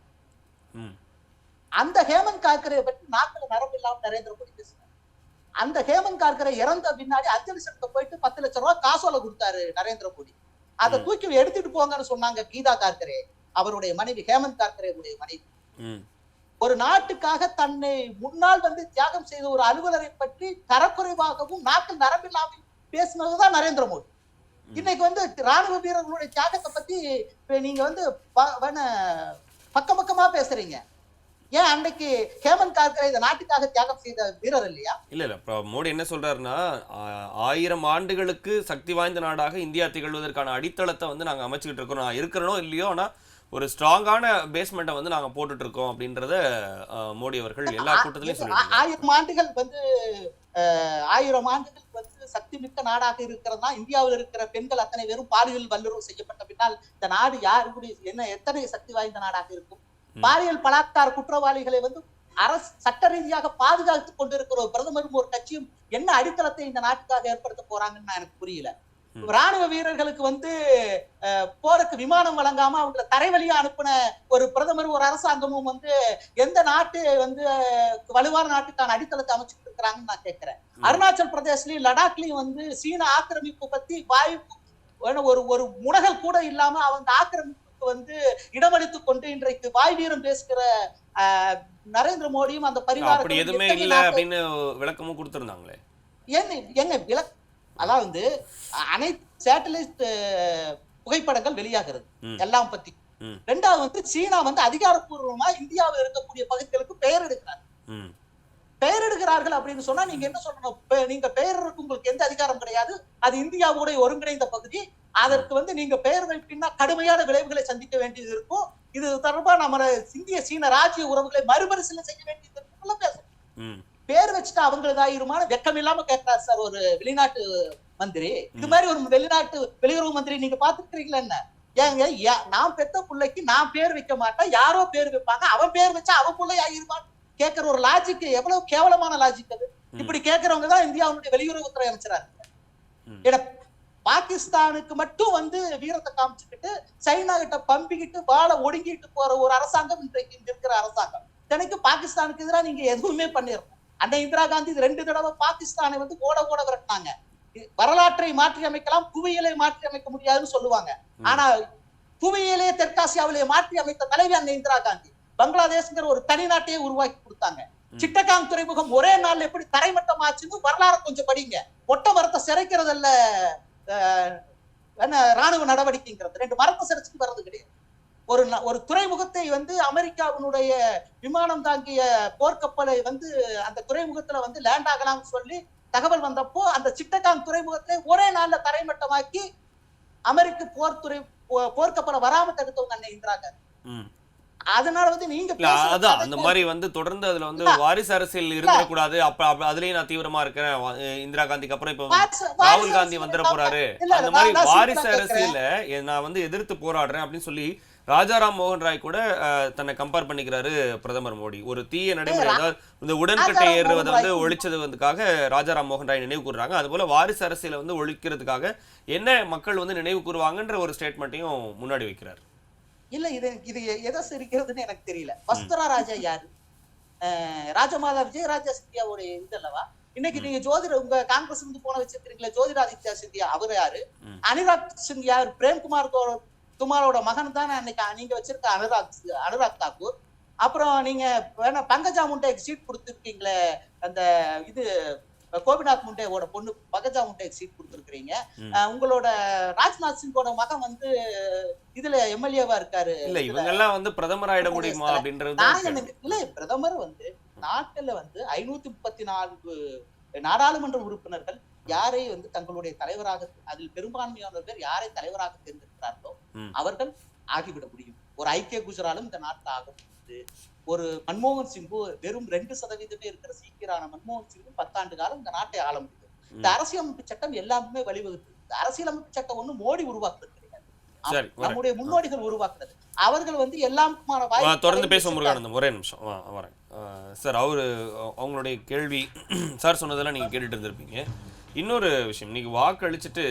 அந்த ஹேமந்த் கார்கரே பற்றி நாட்கள் நரம்பில்லாம நரேந்திர மோடி பேசினார். அந்த ஹேமந்த் கார்கரே இறந்த பின்னாடி அஞ்சலி செலுத்த போயிட்டு 10 லட்சம் ரூபாய் காசோலை கொடுத்தாரு நரேந்திர மோடி. அதை தூக்கி எடுத்துட்டு போங்கன்னு சொன்னாங்க கீதா கார்கரே, அவருடைய மனைவி, ஹேமந்த் கார்கரேவுடைய மனைவி. ஒரு நாட்டுக்காக தன்னை முன்னால் வந்து தியாகம் செய்த ஒரு அலுவலரை பற்றி தரக்குறைவாகவும் நாட்டில் நரம்பில்லாமல் பேசினதுதான் நரேந்திர மோடி. இன்னைக்கு வந்து ராணுவ வீரர்களுடைய தியாகத்தை பத்தி நீங்க வந்து பக்கமா பேசுறீங்க. ஏன் அன்னைக்கு ஹேமந்த் கார்கரே இந்த நாட்டுக்காக தியாகம் செய்த வீரர் இல்லையா?
இல்ல மோடி என்ன சொல்றாருன்னா, 1000 ஆண்டுகளுக்கு சக்தி வாய்ந்த நாடாக இந்தியா திகழ்வதற்கான அடித்தளத்தை வந்து நாங்க அமைச்சுக்கிட்டு இருக்கோம். நான் இருக்கிறனோ இல்லையோ, ஆனா ஒரு ஸ்ட்ராங்கான பேஸ்மெண்ட்டை வந்து நாங்க போட்டுட்டு இருக்கோம் அப்படின்றத மோடி அவர்கள் எல்லா கூட்டத்திலையும் சொல்லிட்டாங்க.
1000 ஆண்டுகள் வந்து 1000 ஆண்டுகள் வந்து சக்தி மிக்க நாடாக இருக்கிறதா? இந்தியாவில் இருக்கிற பெண்கள் அத்தனை பேரும் பாலியல் வல்லுறவு செய்யப்பட்ட பின்னால் இந்த நாடு யாருடைய எத்தனை சக்தி வாய்ந்த நாடாக இருக்கும்? பாலியல் பலாத்கார குற்றவாளிகளை வந்து அரசு சட்ட ரீதியாக பாதுகாத்துக் கொண்டிருக்கிற ஒரு பிரதமரும் ஒரு கட்சியும் என்ன அடித்தளத்தை இந்த நாட்டுக்காக ஏற்படுத்த போறாங்கன்னு எனக்கு புரியல. ராணுவ வீரர்களுக்கு வந்து போருக்கு விமானம் வழங்காம அவங்களை தரைவழியா அனுப்பின ஒரு பிரதமர், ஒரு அரசாங்கமும் வந்து எந்த நாட்டு வந்து வலுவான நாட்டுக்கான அடித்தளத்தை அமைச்சுட்டு இருக்கிறாங்கன்னு நான் கேட்கிறேன். அருணாச்சல் பிரதேசலயும் லடாக்லயும் வந்து சீன ஆக்கிரமிப்பு பத்தி ஒரு முனகல் கூட இல்லாம அவங்க ஆக்கிரமிப்புக்கு வந்து இடமளித்துக் கொண்டு இன்றைக்கு வாய் வீரம் பேசுகிற நரேந்திர மோடியும் அந்த பரிவாரம்
எதுவுமே இல்ல அப்படின்னு விளக்கமும் கொடுத்திருந்தாங்களே.
என்ன அதான் வந்து அனைத்து சேட்டலைட் புகைப்படங்கள் வெளியாகிறது எல்லாம் பத்தி. ரெண்டாவது வந்து சீனா வந்து அதிகாரப்பூர்வமா இந்தியாவில் இருக்கக்கூடிய பகுதிகளுக்கு பெயர் எடுக்கிறார்கள் அப்படின்னு சொன்னா நீங்க என்ன சொல்லணும்? நீங்க பெயருக்கு உங்களுக்கு எந்த அதிகாரம் கிடையாது. அது இந்தியாவுடைய ஒருங்கிணைந்த பகுதி. அதற்கு வந்து நீங்க பெயர் வைப்பீங்கன்னா கடுமையான விளைவுகளை சந்திக்க வேண்டியது இருக்கும். இது தொடர்பா நம்ம இந்திய சீன ராஜ்ய உறவுகளை மறுபரிசீலனை செய்ய வேண்டியது இருக்கும் பேசணும். பேர் வச்சுட்டு அவங்களுக்கு ஆயிருமான வெக்கம் இல்லாம கேட்கிறார் சார் ஒரு வெளிநாட்டு மந்திரி. இது மாதிரி ஒரு வெளியுறவு மந்திரி நீங்க பாத்துக்கிறீங்களா? என்ன ஏங்க, நான் பெத்த பிள்ளைக்கு நான் பேர் வைக்க மாட்டேன், யாரோ பேர் வைப்பாங்க, அவன் பேர் வச்சா அவன் பிள்ளை ஆயிருவான் கேட்கிற ஒரு லாஜிக் எவ்வளவு கேவலமான லாஜிக் அது. இப்படி கேட்கறவங்க தான் இந்தியாவுடைய வெளியுறவுத்துறை அமைச்சரா இருக்கு. பாகிஸ்தானுக்கு மட்டும் வந்து வீரத்தை காமிச்சுக்கிட்டு சைனா கிட்ட பம்பிக்கிட்டு வாழ ஒடுங்கிட்டு போற ஒரு அரசாங்கம் இன்றைக்கு இருக்கிற அரசாங்கம். எனக்கு பாகிஸ்தானுக்கு எதிராக நீங்க எதுவுமே பண்ணிடணும். அன்னை இந்திரா காந்தி 2 தடவை பாகிஸ்தானை வந்து ஓட விரட்டினாங்க. வரலாற்றை மாற்றி அமைக்கலாம், புவியியலை மாற்றி அமைக்க முடியாதுன்னு சொல்லுவாங்க. ஆனா புவியியலே தெற்காசியாவிலே மாற்றி அமைத்த தலைவி அன்னை இந்திரா காந்தி. பங்களாதேஷ்ங்கிற ஒரு தனி நாட்டையே உருவாக்கி கொடுத்தாங்க. சிட்டகாங் துறைமுகம் ஒரே நாள்ல எப்படி தரைமட்டம் ஆச்சுன்னு வரலாறு கொஞ்சம் படிங்க. மொட்டை மரத்தை சிறைக்கிறதல்ல ராணுவ நடவடிக்கைங்கிறது. 2 மரத்தை சிறைச்சிட்டு வர்றது கிடையாது. ஒரு துறைமுகத்தை வந்து அமெரிக்காவினுடைய விமானம் தாங்கிய போர்க்கப்பலை வந்து அந்த துறைமுகத்துல வந்து லேண்ட் ஆகலாம்னு சொல்லி தகவல் வந்தப்போ அந்த சிட்டகாங் துறைமுகத்தை ஒரே நாள்ல தரைமட்டமாக்கி அமெரிக்க போர்க்கப்பல வராம தடுத்தவங்க அன்னை இந்திரா காந்தி. அதனால நீங்க
அதான் அந்த மாதிரி தொடர்ந்து அதுல வாரிசு அரசியல் இருக்கக்கூடாது. அப்ப அதுலயும் நான் தீவிரமா இருக்கிறேன். இந்திரா காந்திக்கு அப்புறம் இப்ப ராகுல் காந்தி வந்துட போறாரு. அந்த மாதிரி வாரிசு அரசியல நான் எதிர்த்து போராடுறேன் அப்படின்னு சொல்லி ராஜாராம் மோகன் ராய் கூட தன்னை கம்பேர் பண்ணிக்கிறாரு பிரதமர் மோடி. ஒரு தீய நடைமுறை, அதாவது இந்த உடன்கட்டை ஏறுவதை ஒழிச்சதுக்காக ராஜாராம் மோகன் ராய் நினைவு கூறுறாங்க. அது போல வாரிசு அரசியலை ஒழிக்கிறதுக்காக என்ன மக்கள் நினைவு கூறுவாங்கன்ற ஒரு ஸ்டேட்மெண்ட்டையும் முன்னாடி வைக்கிறார்.
இல்ல இது எதை சிரிக்கிறதுன்னு எனக்கு தெரியல. வசுந்தரா ராஜா யாரு? ராஜமாதா விஜயராஜா சிந்தியாவோட இது அல்லவா? இன்னைக்கு நீங்க உங்க காங்கிரஸ் போன வச்சிருக்கீங்களா ஜோதிராதித்யா சிந்தியா, அவர் யாரு? அனுராக் சிங் யார்? பிரேம்குமாரோட மகன் தானே அன்னைக்கு நீங்க வச்சிருக்க அனுராக் தாக்கூர். அப்புறம் நீங்க வேணா பங்கஜா முண்டேக்கு சீட் கொடுத்துருக்கீங்களே, அந்த இது கோபிநாத் முண்டேவோட பொண்ணு பங்கஜா முண்டேக்கு சீட் கொடுத்துருக்கீங்க. உங்களோட ராஜ்நாத் சிங்கோட மகன் இதுல எம்எல்ஏவா இருக்காரு.
இல்ல இவங்க எல்லாம் பிரதமர் ஆயிட முடியுமா அப்படின்றது
இல்ல. பிரதமர் நாட்டுல 534 நாடாளுமன்ற உறுப்பினர்கள் யாரை தங்களுடைய தலைவராக, அதில் பெரும்பான்மையான பேர் யாரை தலைவராக தேர்ந்தெடுக்கிறார்களோ அவர்கள் ஆகிவிட முடியும். ஒரு ஐக்கிய குஜராலும் இந்த நாட்டில் ஆக முடியுது. ஒரு மன்மோகன் சிங்கு வெறும் 2% இருக்கிற சீக்கியரான மன்மோகன் சிங்கு 10 ஆண்டு காலம் இந்த நாட்டை ஆள முடியும். இந்த அரசியலமைப்பு சட்டம் எல்லாமே வழிவகுத்து. இந்த அரசியலமைப்பு சட்டம் மோடி உருவாக்குறது கிடையாது, நம்முடைய முன்னோடிகள் உருவாக்குறது. அவர்கள் எல்லாருக்குமான வாய்ப்பு.
தொடர்ந்து பேச முருகானந்தம் ஒரே நிமிஷம் வரேன் சார். அவங்களுடைய கேள்வி சார் சொன்னதெல்லாம் நீங்க கேட்டுட்டு இருந்திருப்பீங்க. இன்னொரு விஷயம், இன்னைக்கு வாக்கு அளிச்சுட்டு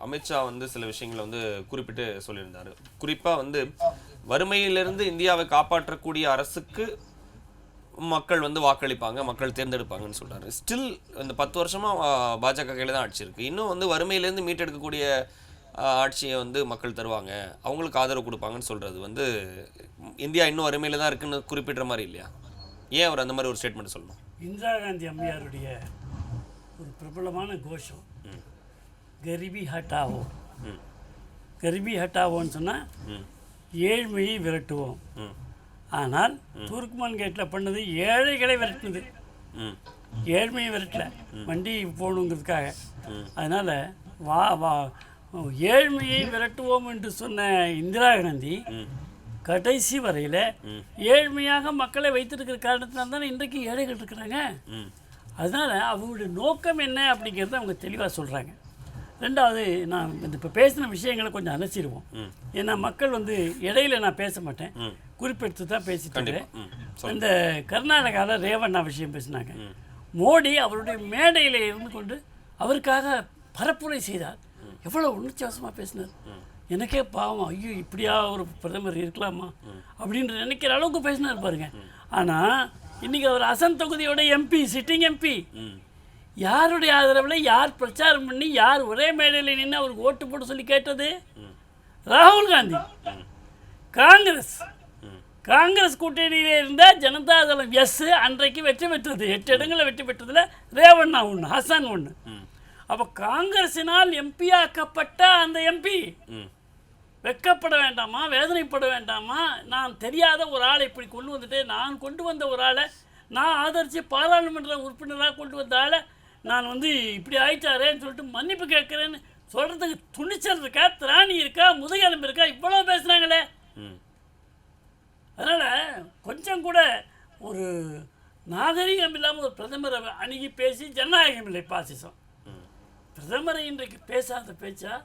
அமித்ஷா சில விஷயங்களை குறிப்பிட்டு சொல்லியிருந்தாரு. குறிப்பா வறுமையிலிருந்து இந்தியாவை காப்பாற்றக்கூடிய அரசுக்கு மக்கள் வாக்களிப்பாங்க, மக்கள் தேர்ந்தெடுப்பாங்கன்னு சொல்றாரு. ஸ்டில் இந்த 10 வருஷமா பாஜக கையில தான் ஆட்சி இருக்கு. இன்னும் வறுமையிலேருந்து மீட்டெடுக்கக்கூடிய ஆட்சியை மக்கள் தருவாங்க, அவங்களுக்கு ஆதரவு கொடுப்பாங்கன்னு சொல்றது இந்தியா இன்னும் வறுமையில தான் இருக்குன்னு குறிப்பிடுற மாதிரி இல்லையா? ஏன் அவர் அந்த மாதிரி ஒரு ஸ்டேட்மெண்ட் சொல்லணும்?
இந்திரா காந்தி அம்மையாருடைய ஒரு பிரபலமான கோஷம் கரிபி ஹட்டாவோ. கரிபி ஹட்டாவோன்னு சொன்னால் ஏழ்மையை விரட்டுவோம். ஆனால் துர்க்மன் கேட்டில் பண்ணது ஏழைகளை விரட்டுனது, ஏழ்மையை விரட்டல, வண்டி போகணுங்கிறதுக்காக. அதனால் ஏழ்மையை விரட்டுவோம் என்று சொன்ன இந்திரா காந்தி கடைசி வரையில் ஏழ்மையாக மக்களை வைத்திருக்கிற காரணத்தினால தானே இன்றைக்கு ஏழைகள் இருக்கிறாங்க. அதனால் அவங்களுடைய நோக்கம் என்ன அப்படிங்கிறத அவங்க தெளிவாக சொல்கிறாங்க. ரெண்டாவது, நான் இப்போ பேசின விஷயங்களை கொஞ்சம் அலசிடுவோம். ஏன்னா மக்கள் இடையில நான் பேச மாட்டேன், குறிப்பெடுத்து தான் பேசிட்டு. இந்த கர்நாடகாவில் ரேவண்ணா விஷயம் பேசினாங்க. மோடி அவருடைய மேடையில் இருந்து கொண்டு அவருக்காக பரப்புரை செய்தார். எவ்வளோ உணர்ச்சிவசமாக பேசினார். எனக்கே பாவம், ஐயோ இப்படியா ஒரு பிரதமர் இருக்கலாமா அப்படின்ற நினைக்கிற அளவுக்கு பேசினார் பாருங்க. ஆனால் இன்னைக்கு அவர் அசன் தொகுதியோட எம்பி, சிட்டிங் எம்பி, யாருடைய ஆதரவில் யார் பிரச்சாரம் பண்ணி யார் ஒரே மேடையில் நின்று அவருக்கு ஓட்டு போட சொல்லி கேட்டது? ராகுல் காந்தி. காங்கிரஸ் கூட்டணியில் இருந்த ஜனதாதளம் எஸ் அன்றைக்கு வெற்றி பெற்றது. 8 இடங்களில் வெற்றி பெற்றதில் ரேவண்ணா ஒன்று, ஹசன் ஒன்று. அப்போ காங்கிரசினால் எம்பி ஆக்கப்பட்ட அந்த எம்பி வெட்கப்பட வேண்டாமா, வேதனைப்பட வேண்டாமா? நான் தெரியாத ஒரு ஆளை இப்படி கொண்டு வந்துட்டு, நான் கொண்டு வந்த ஒரு ஆளை, நான் ஆதரித்து பாராளுமன்ற உறுப்பினராக கொண்டு வந்த ஆளை நான் இப்படி ஆயிட்டாரேன்னு சொல்லிட்டு மன்னிப்பு கேட்குறேன்னு சொல்கிறதுக்கு துணிச்சல் இருக்கா, திராணி இருக்கா, முதுகெலும்பு இருக்கா? இவ்வளோ பேசுகிறாங்களே. அதனால் கொஞ்சம் கூட ஒரு நாகரிகம் இல்லாமல் ஒரு பிரதமரை அணுகி பேசி ஜனநாயகம் இல்லை, பாசிசம். பிரதமரை இன்றைக்கு பேசாத பேச்சா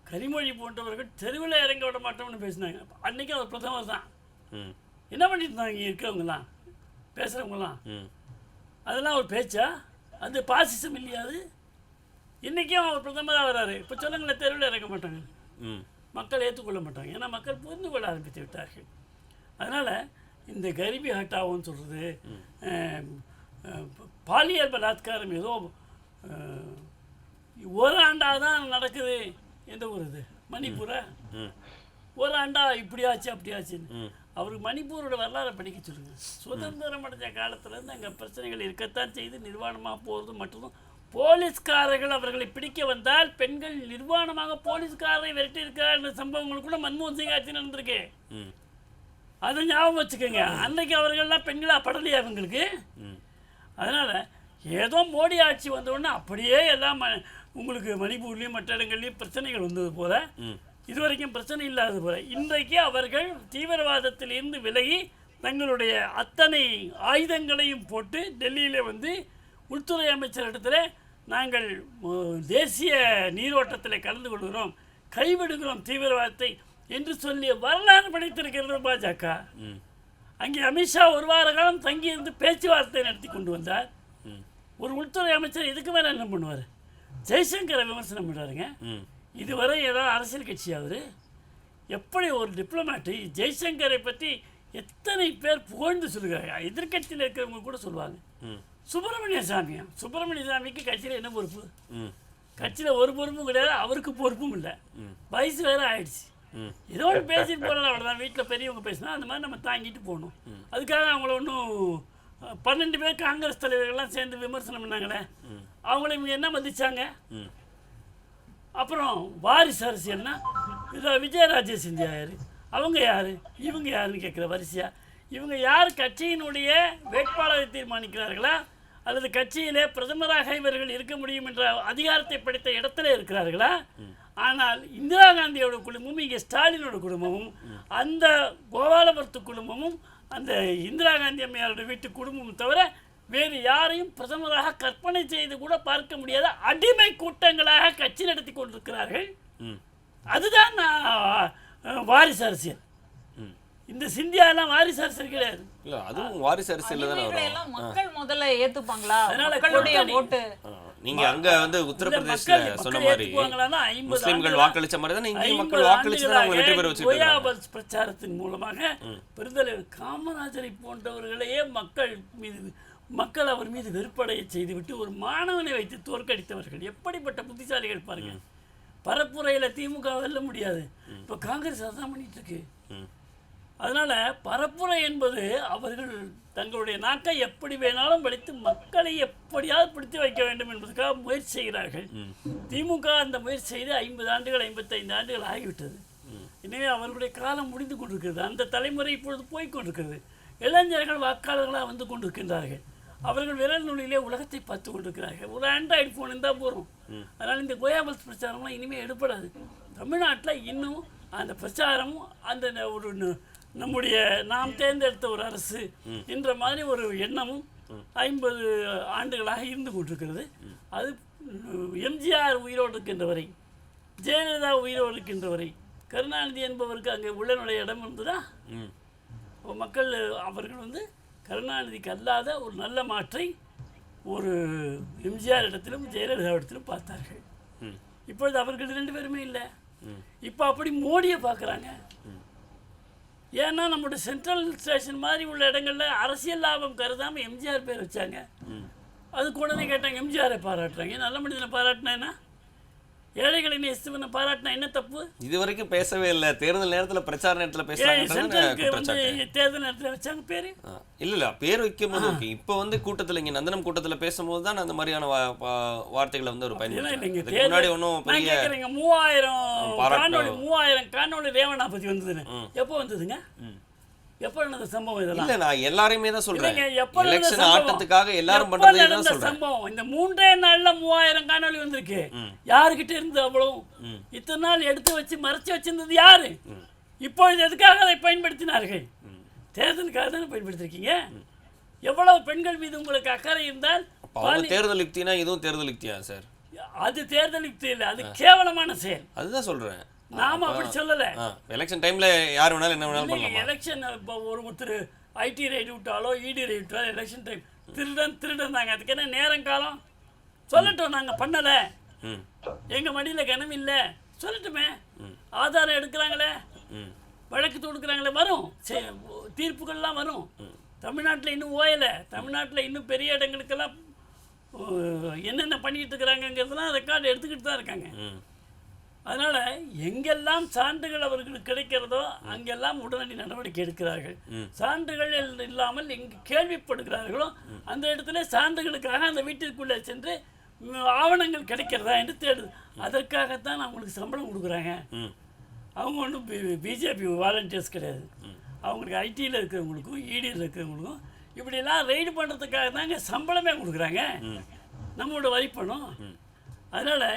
கனிமொழி போன்றவர்கள் தெருவில் இறங்க விட மாட்டோம்னு பேசினாங்க. அன்றைக்கி அவர் பிரதமர் தான். என்ன பண்ணிட்டு இருந்தாங்க இங்கே இருக்கவங்களாம், பேசுகிறவங்களாம்? அதெல்லாம் ஒரு பேச்சா? அது பாசிசம் இல்லையாது? இன்றைக்கும் அவர் பிரதமராக வர்றாரு. இப்போ சொல்லுங்களேன், தெருவில் இறங்க மாட்டாங்க, மக்கள் ஏற்றுக்கொள்ள மாட்டாங்க. ஏன்னா மக்கள் புரிந்து கொள்ள ஆரம்பித்து விட்டார்கள். அதனால் இந்த கரிபி ஹட்டாவோன்னு சொல்கிறது, பாலியல் பலாத்காரம் ஏதோ ஒரு ஆண்டாக தான் நடக்குது. எந்த ஊர் இது? மணிப்பூரா? ஒரு ஆண்டா இப்படியாச்சு அப்படியாச்சுன்னு. அவருக்கு மணிப்பூரோட வரலாறை படிக்க சொல்லுங்க. சுதந்திரம் அடைஞ்ச காலத்துலேருந்து அங்கே பிரச்சனைகள் இருக்கத்தான் செய்து நிர்வாணமாக போகிறது மட்டும். போலீஸ்காரர்கள் அவர்களை பிடிக்க வந்தால் பெண்கள் நிர்வாணமாக போலீஸ்காரரை விரட்டி இருக்கிற சம்பவங்கள் கூட மன்மோகன் சிங் ஆட்சி நடந்திருக்கு. அதை ஞாபகம் வச்சுக்கோங்க. அன்னைக்கு அவர்கள்லாம் பெண்களாக படலையா அவங்களுக்கு? அதனால் ஏதோ மோடி ஆட்சி வந்தவுடனே அப்படியே எல்லாம் உங்களுக்கு மணிப்பூர்லேயும் மற்ற இடங்கள்லையும் பிரச்சனைகள் வந்தது போல இதுவரைக்கும் பிரச்சனை இல்லாதது போல இன்றைக்கு அவர்கள் தீவிரவாதத்திலிருந்து விலகி தங்களுடைய அத்தனை ஆயுதங்களையும் போட்டு டெல்லியில் வந்து உள்துறை அமைச்சரிடத்தில் நாங்கள் தேசிய நீரோட்டத்தில் கலந்து கொள்கிறோம், கைவிடுகிறோம் தீவிரவாதத்தை என்று சொல்லி வரலாறு படைத்திருக்கிறது பாஜக. அங்கே அமித்ஷா ஒரு வார காலம் தங்கியிருந்து பேச்சுவார்த்தை நடத்தி கொண்டு வந்தார். ஒரு உள்துறை அமைச்சர் இதுக்கு மேலே என்ன பண்ணுவார்? ஜெய்சங்கரை விமர்சனம் பண்ணுவாருங்க. இதுவரை ஏதாவது அரசியல் கட்சி அவர் எப்படி ஒரு டிப்ளமேட்டு ஜெய்சங்கரை பற்றி எத்தனை பேர் புகழ்ந்து சொல்லுகிறாங்க. எதிர்கட்சியில் இருக்கிறவங்க கூட சொல்லுவாங்க. சுப்பிரமணிய சாமிக்கு கட்சியில் என்ன பொறுப்பு? கட்சியில் ஒரு பொறுப்பும் கிடையாது, அவருக்கு பொறுப்பும் இல்லை. வயசு வேற ஆயிடுச்சு. ஏதோ ஒன்று பேசிட்டு போகிறாங்க, அவ்வளோதான். வீட்டில் பெரியவங்க பேசினா அந்த மாதிரி நம்ம தாங்கிட்டு போகணும். அதுக்காக அவங்கள ஒன்றும் 12 பேர் காங்கிரஸ் தலைவர்கள்லாம் சேர்ந்து விமர்சனம் பண்ணாங்களே, அவங்கள இவங்க என்ன மதிச்சாங்க? அப்புறம் வாரிசு அரசியல்னா இதை விஜயராஜே சிந்தியா யார், அவங்க யார், இவங்க யாருன்னு கேட்குற வரிசையா. இவங்க யார் கட்சியினுடைய வேட்பாளரை தீர்மானிக்கிறார்களா அல்லது கட்சியிலே பிரதமராக இவர்கள் இருக்க முடியும் என்ற அதிகாரத்தை படைத்த இடத்துல இருக்கிறார்களா? ஆனால் இந்திரா காந்தியோட குடும்பமும் இங்கே ஸ்டாலினோட குடும்பமும் அந்த கோபாலபுரத்து குடும்பமும் அந்த இந்திரா காந்தி அம்மையாரோட வீட்டு குடும்பமும் தவிர வேறு யாரையும் பிரதமராக கற்பனை செய்து கூட பார்க்க முடியாத அடிமை கூட்டங்களாக கட்சி நடத்தி கொண்டிருக்கிறார்கள். அதுதான் வாரிசு அரசியல். இந்த சிந்தியாலாம் வாரிசு அரசியல் கிடையாது.
இல்ல அதுவும் வாரிசு அரசியல் தானே வரும்.
மக்கள் முதல்ல ஏத்துப்பாங்களா?
அதனால
மக்களுடைய ஓட்டு
நீங்க அங்க வந்து உத்தரப்பிரதேசல சொன்ன மாதிரி முஸ்லிம்கள் வாக்களிச்ச மாதிரி தான் இங்க மக்கள் வாக்களிச்சு தான் அவங்க வெற்றி பெற வச்சிருக்காங்க.
கோயாபல்ஸ் பிரச்சாரத்தின் மூலமாக பெருந்தலைவர் காமராஜரை போன்றவர்களையே மக்கள் அவர் மீது வெறுப்படைய செய்துவிட்டு ஒரு மாணவனை வைத்து தோற்கடித்தவர்கள் எப்படிப்பட்ட புத்திசாலிகள் பாருங்க. பரப்புரையில் திமுக வெல்ல முடியாது, இப்போ காங்கிரஸ் அதான் பண்ணிட்டு இருக்கு. அதனால பரப்புரை என்பது அவர்கள் தங்களுடைய நாட்டை எப்படி வேணாலும் படித்து மக்களை எப்படியாவது பிடித்து வைக்க வேண்டும் என்பதற்காக முயற்சி செய்கிறார்கள். திமுக அந்த முயற்சி செய்து 50 ஆண்டுகள் 55 ஆண்டுகள் ஆகிவிட்டது. எனவே அவர்களுடைய காலம் முடிந்து கொண்டிருக்கிறது. அந்த தலைமுறை இப்பொழுது போய்கொண்டிருக்கிறது. இளைஞர்கள் வாக்காளர்களாக வந்து கொண்டிருக்கின்றார்கள். அவர்கள் விரல் நுனியிலே உலகத்தை பார்த்து கொண்டிருக்கிறார்கள். ஒரு ஆண்ட்ராய்டு ஃபோன் இருந்தால் போகிறோம். அதனால் இந்த கோயாபல்ஸ் பிரச்சாரம்லாம் இனிமேல் எடுப்படாது. தமிழ்நாட்டில் இன்னும் அந்த பிரச்சாரமும் அந்த ஒரு நம்முடைய நாம் தேர்ந்தெடுத்த ஒரு அரசு என்ற மாதிரி ஒரு எண்ணமும் 50 ஆண்டுகளாக இருந்து கொண்டிருக்கிறது. அது எம்ஜிஆர் உயிரோடு இருக்கின்ற வரை, ஜெயலலிதா உயிரோடு இருக்கின்ற வரை, கருணாநிதி என்பவருக்கு அங்கே உள்ள இடம் இருந்ததா? மக்கள் அவர்கள் வந்து கருணாநிதிக்கு அல்லாத ஒரு நல்ல மாற்றை ஒரு எம்ஜிஆர் இடத்திலும் ஜெயலலிதா இடத்திலும் பார்த்தார்கள். இப்பொழுது அவர்கள் 2 பேருமே இல்லை. இப்போ அப்படி மோடியை பார்க்குறாங்க. ஏன்னா நம்முடைய சென்ட்ரல் ஸ்டேஷன் மாதிரி உள்ள இடங்களில் அரசியல் லாபம் கருதாமல் எம்ஜிஆர் பேர் வச்சாங்க. அதுக்கு உடனே கேட்டாங்க எம்ஜிஆரை பாராட்டுறாங்க. நல்ல மனிதனை பாராட்டினா, ஏழைகளை நேசித்தவனை பாராட்டினா என்ன தப்பு?
இது வரைக்கும் பேசவே இல்லை. தேர்தல் நேரத்தில் பிரச்சார நேரத்தில் பேசுறாங்க.
தேர்தல் நேரத்தில் வச்சாங்க பேரு
இல்ல பேர் வைக்கும் போது ஓகே. இப்போ வந்து கூட்டத்தில் இங்கே நந்தனம் கூட்டத்தில் பேசும்போது தான் அந்த மாதிரியான வார்த்தைகளை வந்து ஒரு பயன்படுத்தி முன்னாடி ஒன்றும்
3000 காணொலி ரேவண்ணாபதி வந்ததுன்னு எப்போ வந்ததுங்க? எப்போ நடந்த சம்பவம் இதெல்லாம்?
இல்ல நான் எல்லாரையுமே தான் சொல்றேன். எலெக்ஷன் ஆட்டத்துக்காக எல்லாரும் பண்றதே தான் சொல்றேன்.
சம்பவம் இந்த 3 நாள்ல 3000 காணொலி வந்திருக்கு. யாருக்கிட்ட இருந்து அவ்வளவு இத்தனை நாள் எடுத்து வச்சு மறைச்சு வச்சிருந்தது யாரு? இப்பொழுது எதுக்காக அதை பயன்படுத்தினார்கள்? தேர்தலுக்காக தானே பயன்படுத்திருக்கீங்க. எவ்வளவு பெண்கள் மீது உங்களுக்கு அக்கறை இருந்தால்
தேர்தல் யுக்தினா இதுவும் தேர்தல் யுக்தியா சார்?
அது தேர்தல் யுக்தி இல்லை, அது கேவலமான செயல்.
அதுதான் சொல்றேன்.
நாம அப்படி சொல்லல.
எலெக்ஷன் டைம்ல யார் வேணாலும் என்ன வேணாலும் பண்ணலாம்.
எலெக்ஷன் இப்போ ஒருத்தர் ஐடி ரைடு விட்டாலோ இடி ரைடு விட்டாலோ எலெக்ஷன் டைம் திருடன் தாங்க. அதுக்கு என்ன நேரம் காலம் சொல்லட்டும். நாங்கள் பண்ணலை, எங்கள் மடியில் கனம் இல்லை சொல்லட்டுமே. ஆதாரம் எடுக்கிறாங்களே, வழக்கு தொடுக்கிறாங்களே, வரும் தீர்ப்புகள்லாம் வரும். தமிழ்நாட்டில் இன்னும் ஓயலை. தமிழ்நாட்டில் இன்னும் பெரிய இடங்களுக்கெல்லாம் என்னென்ன பண்ணிட்டு இருக்கிறாங்கிறதுலாம் ரெக்கார்டு எடுத்துக்கிட்டு தான் இருக்காங்க. அதனால் எங்கெல்லாம் சான்றுகள் அவர்களுக்கு கிடைக்கிறதோ அங்கெல்லாம் உடனடி நடவடிக்கை எடுக்கிறார்கள். சான்றுகள் இல்லாமல் எங்கு கேள்விப்படுகிறார்களோ அந்த இடத்துல சான்றுகளுக்காக அந்த வீட்டிற்குள்ளே சென்று ஆவணங்கள் கிடைக்கிறதா என்று தேடுது. அதற்காகத்தான் அவங்களுக்கு சம்பளம் கொடுக்குறாங்க. அவங்க ஒன்றும் பிஜேபி வாலண்டியர்ஸ் கிடையாது. அவங்களுக்கு ஐடியில் இருக்கிறவங்களுக்கும் இடியில் இருக்கிறவங்களுக்கும் இப்படிலாம் ரெய்டு பண்ணுறதுக்காக தாங்க சம்பளமே கொடுக்குறாங்க நம்மளோட வரிப்பணம். அதனால்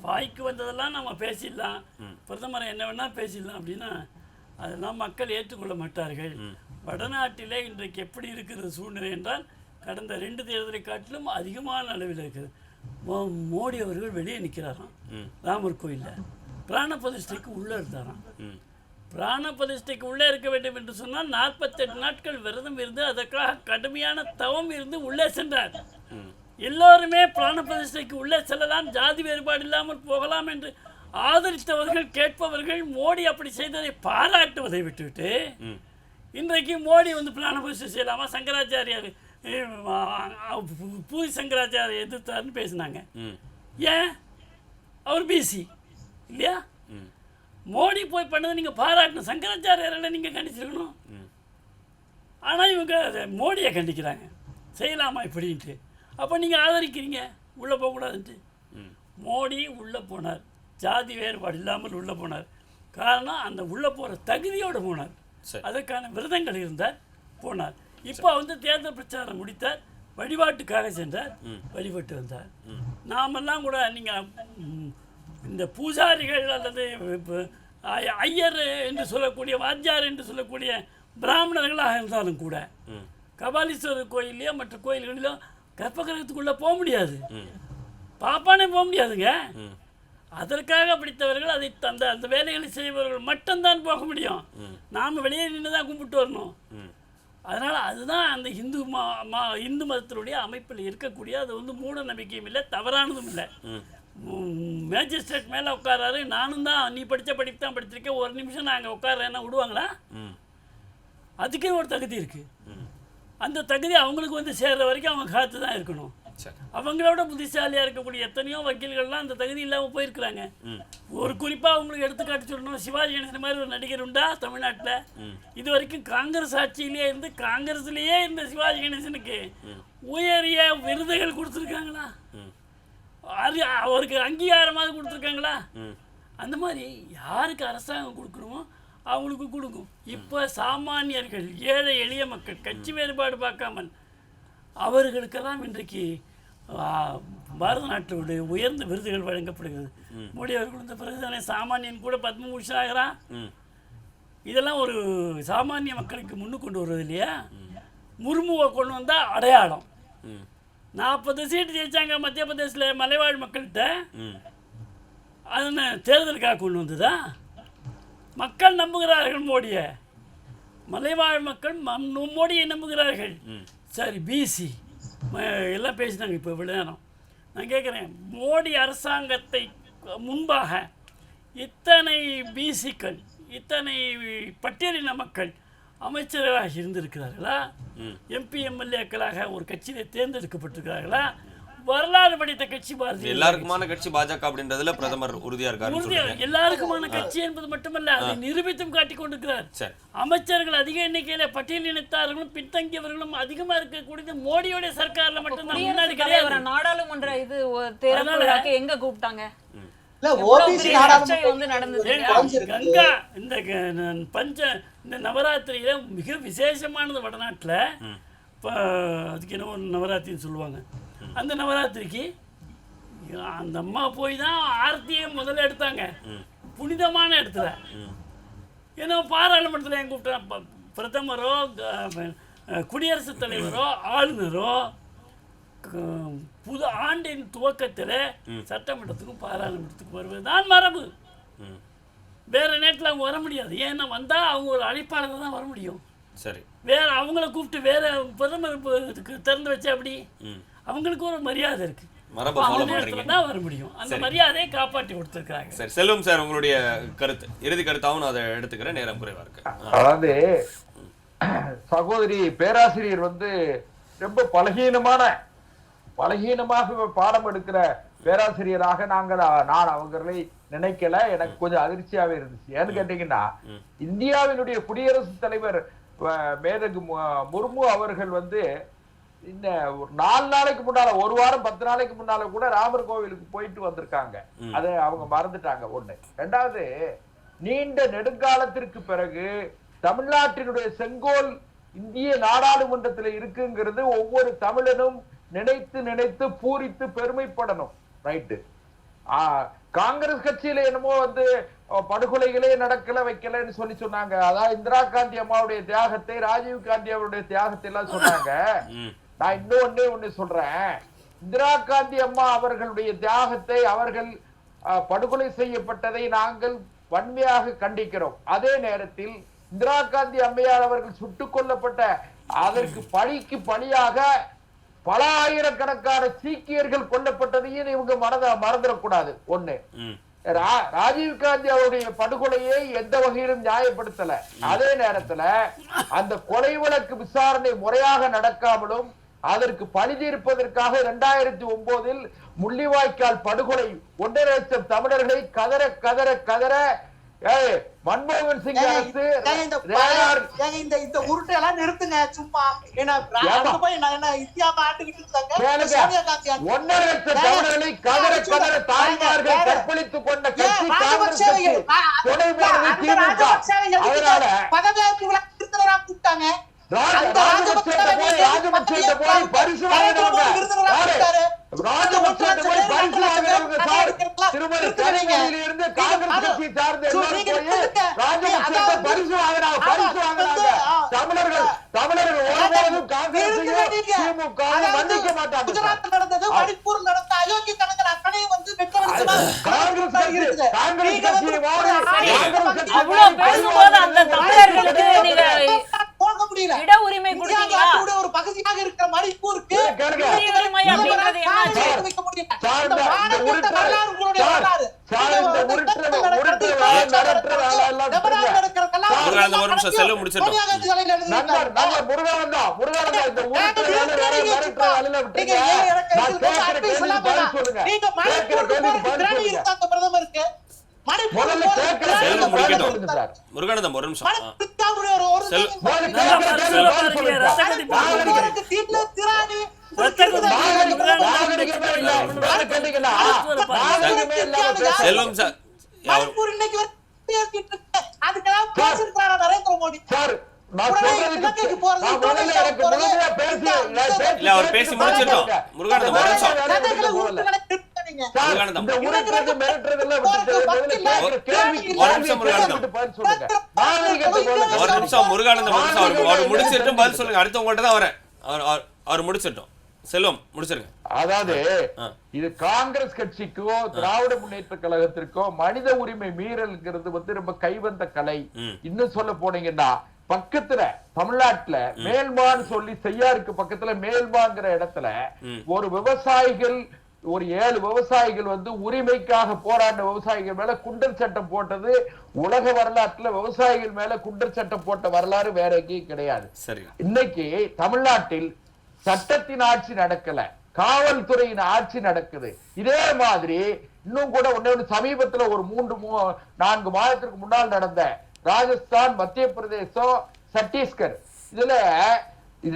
வாய்க்கு வந்ததெல்லாம் நம்ம பேசிடலாம், பிரதமரை என்ன வேணால் பேசிடலாம் அப்படின்னா அதெல்லாம் மக்கள் ஏற்றுக்கொள்ள மாட்டார்கள். வடநாட்டிலே இன்றைக்கு எப்படி இருக்கிற சூழ்நிலை என்றால் கடந்த 2 தேர்தலை காட்டிலும் அதிகமான அளவில் இருக்குது. மோடி அவர்கள் வெளியே நிற்கிறாராம் ராமர் கோயிலில், பிராண பிரதிஷ்டைக்கு உள்ளே இருந்தாராம். பிராண பிரதிஷ்டைக்கு உள்ளே இருக்க வேண்டும் என்று சொன்னால் 48 நாட்கள் விரதம் இருந்து அதற்காக கடுமையான தவம் இருந்து உள்ளே சென்றார். எல்லோருமே பிராண பிரதிஷ்டைக்கு உள்ளே செல்லலாம், ஜாதி வேறுபாடு இல்லாமல் போகலாம் என்று ஆதரித்தவர்கள் கேட்பவர்கள் மோடி அப்படி செய்ததை பாராட்டுவதை விட்டுவிட்டு இன்றைக்கு மோடி வந்து பிராண பிரதிஷ்டை செய்யலாமா, சங்கராச்சாரியார் பூரி சங்கராச்சாரியை எதிர்த்தாருன்னு பேசினாங்க. ஏன்? அவர் பிசி இல்லையா? மோடி போய் பண்ணதை நீங்கள் பாராட்டணும், சங்கராச்சாரியாரை நீங்கள் கண்டிச்சிருக்கணும். ஆனால் இவங்க மோடியை கண்டிக்கிறாங்க, செய்யலாமா இப்படின்ட்டு. அப்போ நீங்கள் ஆதரிக்கிறீங்க உள்ளே போகக்கூடாதுன்ட்டு. மோடி உள்ளே போனார், ஜாதி வேறுபாடு இல்லாமல் உள்ளே போனார். காரணம் அந்த உள்ளே போகிற தகுதியோடு போனார், அதற்கான விரதங்கள் இருந்தார், போனார். இப்போ வந்து தேர்தல் பிரச்சாரம் முடித்தார், வழிபாட்டுக்காக சென்றார், வழிபட்டு வந்தார். நாமெல்லாம் கூட நீங்கள் இந்த பூஜாரிகள் அல்லது ஐயர் என்று சொல்லக்கூடிய வாத்தியார் என்று சொல்லக்கூடிய பிராமணர்களாக இருந்தாலும் கூட கபாலீஸ்வரர் கோயிலையோ மற்ற கோயில்களிலோ கர்ப்பகிரகத்துக்குள்ளே போக முடியாது, பாப்பானே போக முடியாதுங்க. அதற்காக படித்தவர்கள் அதை அந்த வேலைகளை செய்பவர்கள் மட்டும்தான் போக முடியும். நாம் வெளியே நின்று தான் கும்பிட்டு வரணும். அதனால் அதுதான் அந்த இந்து மதத்தினுடைய அமைப்பில் இருக்கக்கூடிய, அது வந்து மூட நம்பிக்கையும் இல்லை, தவறானதும் இல்லை. மேஜிஸ்ட்ரேட் மேலே உட்காராரு, நானும் தான் நீ படித்த படிப்பு தான் படிச்சிருக்கேன், ஒரு நிமிஷம் நாங்கள் உட்காரேன்னா விடுவாங்களா? அதுக்கே ஒரு தகுதி இருக்குது. அந்த தகுதி அவங்களுக்கு வந்து சேர்ற வரைக்கும் அவங்க காத்து தான் இருக்கணும். அவங்களோட புத்திசாலியாக இருக்கக்கூடிய எத்தனையோ வக்கீல்கள்லாம் அந்த தகுதி இல்லாமல் போயிருக்கிறாங்க. ஒரு குறிப்பாக அவங்களுக்கு எடுத்துக்காட்டு சொல்லணும், சிவாஜி கணேசன் மாதிரி ஒரு நடிகர் உண்டா தமிழ்நாட்டில்? இது வரைக்கும் காங்கிரஸ் ஆட்சியிலே இருந்து காங்கிரஸ்லேயே இந்த சிவாஜி கணேசனுக்கு உயரிய விருதுகள் கொடுத்துருக்காங்களா? அவருக்கு அங்கீகாரமாக கொடுத்துருக்காங்களா? அந்த மாதிரி யாருக்கு அரசாங்கம் கொடுக்கணுமோ அவங்களுக்கு கொடுக்கும். இப்போ சாமானியர்கள், ஏழை எளிய மக்கள், கட்சி வேறுபாடு பார்க்காமல் அவர்களுக்கெல்லாம் இன்றைக்கு பாரத நாட்டினுடைய உயர்ந்த விருதுகள் வழங்கப்படுகிறது. மோடி அவர்கள் கொடுத்த பிறகுதானே சாமானியன் கூட பத்மபூஷன் ஆகிறான். இதெல்லாம் ஒரு சாமானிய மக்களுக்கு முன்னுக்கு கொண்டு வருவது இல்லையா? முர்முவை கொண்டு வந்தால் அடையாளம். 40 சீட்டு ஜெயிச்சாங்க மத்திய பிரதேசில் மலைவாழ் மக்கள்கிட்ட. அது தேர்தலுக்காக கொண்டு வந்ததா? மக்கள் நம்புகிறார்கள் மோடியை, மலைவாழ் மக்கள் மோடியை நம்புகிறார்கள். சரி, பிசி எல்லாம் பேசினாங்க இப்போ இவ்வளோ நேரம். நான் கேட்குறேன், மோடி அரசாங்கத்தை முன்பாக இத்தனை பிசிக்கள், இத்தனை பட்டியலின மக்கள் அமைச்சர்களாக இருந்திருக்கிறார்களா? எம்பி எம்எல்ஏக்களாக ஒரு கட்சியிலே தேர்ந்தெடுக்கப்பட்டிருக்கிறார்களா? வரலாறு படித்த கட்சி பாரதிய
எல்லாருக்குமான கட்சி பாஜக அப்படின்றதுல பிரதமர் உறுதியா இருக்காரு.
எல்லாருக்குமான கட்சி என்பது மட்டுமல்ல, அதை நிரூபித்தும் காட்டிக் கொண்டிருக்கிறார். அமைச்சர்கள் அதிக எண்ணிக்கையில பட்டியல் இனத்தார்களும் பின்தங்கியவர்களும் அதிகமா இருக்கக்கூடிய மோடியோட சர்க்கார்ல மட்டும்தான். முன்னாடி கிடையாது.
நாடாளுமன்ற இது தேர்தலுக்கு எங்க கூப்பிட்டாங்க?
கங்கா இந்த இந்த நவராத்திரியில மிக விசேஷமானது வடநாட்டுல. இப்போ அதுக்கு என்ன ஒரு நவராத்திரின்னு சொல்லுவாங்க. அந்த நவராத்திரிக்கு அந்த அம்மா போய் தான் ஆர்த்தியை முதல்ல எடுத்தாங்க, புனிதமான இடத்துல. ஏன்னா பாராளுமன்றத்தில் என் கூப்பிட்டா பிரதமரோ குடியரசுத் தலைவரோ ஆளுநரோ புது ஆண்டின் துவக்கத்தில் சட்டமன்றத்துக்கும் பாராளுமன்றத்துக்கும் வருவது தான் மரபு. வேற நேரத்தில் அவங்க வர முடியாது. ஏன்னா வந்தால் அவங்க ஒரு அழைப்பாளர் தான் வர முடியும்.
சரி,
வேற அவங்கள கூப்பிட்டு வேற பிரதமர் திறந்து வச்சா அப்படி அவங்களுக்கு ஒரு மரியாதை இருக்கு, தான் வர முடியும். அந்த மரியாதையை காப்பாற்றி கொடுத்துருக்காங்க.
சரி, செல்வம் சார், உங்களுடைய கருத்து, இறுதி கருத்தாவும் அதை எடுத்துக்கிறேன், நேரம் குறைவா இருக்கு.
அதாவது சகோதரி பேராசிரியர் வந்து ரொம்ப பலகீனமாக பாடம் எடுக்கிற பேராசிரியராக நான் அவங்களை நினைக்கல. எனக்கு கொஞ்சம் அதிர்ச்சியாவே இருந்துச்சு. ஏன்னு கேட்டீங்கன்னா, இந்தியாவினுடைய குடியரசுத் தலைவர் மேதகு முர்மு அவர்கள் வந்து இந்த 4 நாளைக்கு முன்னால, ஒரு வாரம் 10 நாளைக்கு முன்னால கூட ராமர் கோவிலுக்கு போயிட்டு வந்திருக்காங்க. அதை அவங்க மறந்துட்டாங்க. ஒண்ணு. ரெண்டாவது, நீண்ட நெடுங்காலத்திற்கு பிறகு தமிழ்நாட்டினுடைய செங்கோல் இந்திய நாடாளுமன்றத்தில் இருக்குங்கிறது ஒவ்வொரு தமிழனும் நினைத்து நினைத்து பூரித்து பெருமைப்படணும். ரைட்டு. காங்கிரஸ் கட்சியில என்னமோ வந்து படுகொலைகளே நடக்கல வைக்கலன்னு சொன்னாங்க. அதாவது இந்திரா காந்தி அம்மாவுடைய தியாகத்தை, ராஜீவ் காந்தி அவருடைய தியாகத்தை எல்லாம் சொன்னாங்க. நான் இன்னொன்னு சொல்றேன். இந்திரா காந்தி அம்மா அவர்களுடைய தியாகத்தை, அவர்கள் படுகொலை செய்யப்பட்டதை நாங்கள் வன்மையாக கண்டிக்கிறோம். அதே நேரத்தில் இந்திரா காந்தி அம்மையார் அவர்கள் சுட்டுக் கொல்லப்பட்ட அதற்கு பழிக்கு பழியாக பல ஆயிரக்கணக்கான சீக்கியர்கள் கொல்லப்பட்டதையும் இவங்க மறந்துடக்கூடாது. ஒண்ணு, ராஜீவ் காந்தி அவருடைய படுகொலையை எந்த வகையிலும் நியாயப்படுத்தல. அதே நேரத்துல அந்த கொலை வழக்கு விசாரணை முறையாக நடக்காமலும் அதற்கு பழி தீர்ப்பதற்காக 2009 முள்ளிவாய்க்கால் படுகொலை 1.5 லட்சம் தமிழர்களை கதற கதற கதற மன்மோகன் சிங் அரசு
இந்த உருட்டை எல்லாம் நிறுத்துங்க சும்மா. இந்தியாவை ஆண்டுகிட்டு இருக்காங்க.
1.5 லட்சம் தமிழர்களை கதற கதற தாய்மார்கள் கற்பழித்துக் கொண்ட கட்சி காங்கிரஸ் கட்சி. அதனால
பதவியேற்பு விழா விருந்தினரா கூப்பிட்டாங்க.
ராஜபக்சே போய் பரிசு வாங்கினவங்க, ராஜபக்சே போய் பரிசு வாங்கினவங்க சார். திருமதி கனிமொழியில இருந்து காங்கிரஸ் கட்சியை சார்ந்த எல்லாரும் போய் ராஜபக்சே பரிசு வாங்கினாங்க. தமிழர்கள் ஒருபோதும் காங்கிரஸையும் திமுக மன்னிக்க மாட்டாங்க.
குஜராத் நடந்தது, மணிப்பூர் நடந்த அயோக்கிய கணக்கில் அத்தனையும் வந்து
காங்கிரஸ் கட்சியை
அவ்வளவு பேசும்போது அந்த தமிழர்களுக்கு நீங்க
போக முடியல.
இட உரிமை கொடுத்தீங்களா?
ஒரு பகுதியாக இருக்கிற மணிப்பூருக்கு
உரிமை அப்படிங்கிறது என்னாச்சு?
பிரதமருக்கு
முருகானந்தம் ஒரு நிமிஷம். செல்வம் சார்,
நரேந்திர மோடி
அவர் பேசி முடிச்சிட்டோம். முருகானந்தம் ஒரு நிமிஷம். முருகானந்தம் அவர் முடிச்சிட்டும் பதில் சொல்லுங்க. அடுத்த உங்கள்கிட்ட தான் வரேன். அவர் முடிச்சிட்டோம். செல்வம் முடிச்சிருங்க.
அதாவது இது காங்கிரஸ் கட்சிக்கோ திராவிட முன்னேற்ற கழகத்திற்கோ மனித உரிமை மீறல்ங்கிறது வந்து ரொம்ப கைவந்த கலை. இன்னும் சொல்ல போனீங்கன்னா பக்கத்துல தமிழ்நாட்டுல மேல்மான்னு சொல்லி செய்யாருக்கு பக்கத்துல மேல்மாங்கிற இடத்துல ஒரு விவசாயிகள் ஒரு 7 விவசாயிகள் வந்து உரிமைக்காக போராடின விவசாயிகள் மேல குண்டர் சட்டம் போட்டது உலக வரலாற்றுல விவசாயிகள் மேல குண்டர் சட்டம் போட்ட வரலாறு வேற எங்கேயும் கிடையாது. இன்னைக்கு தமிழ்நாட்டில் சட்டத்தின் ஆட்சி நடக்கல, காவல்துறையின் ஆட்சி நடக்குது. இதே மாதிரி இன்னும் கூட ஒன்னு சமீபத்துல ஒரு 3-4 மாதத்திற்கு முன்னால் நடந்த ராஜஸ்தான், மத்திய பிரதேசம், சத்தீஸ்கர், இதுல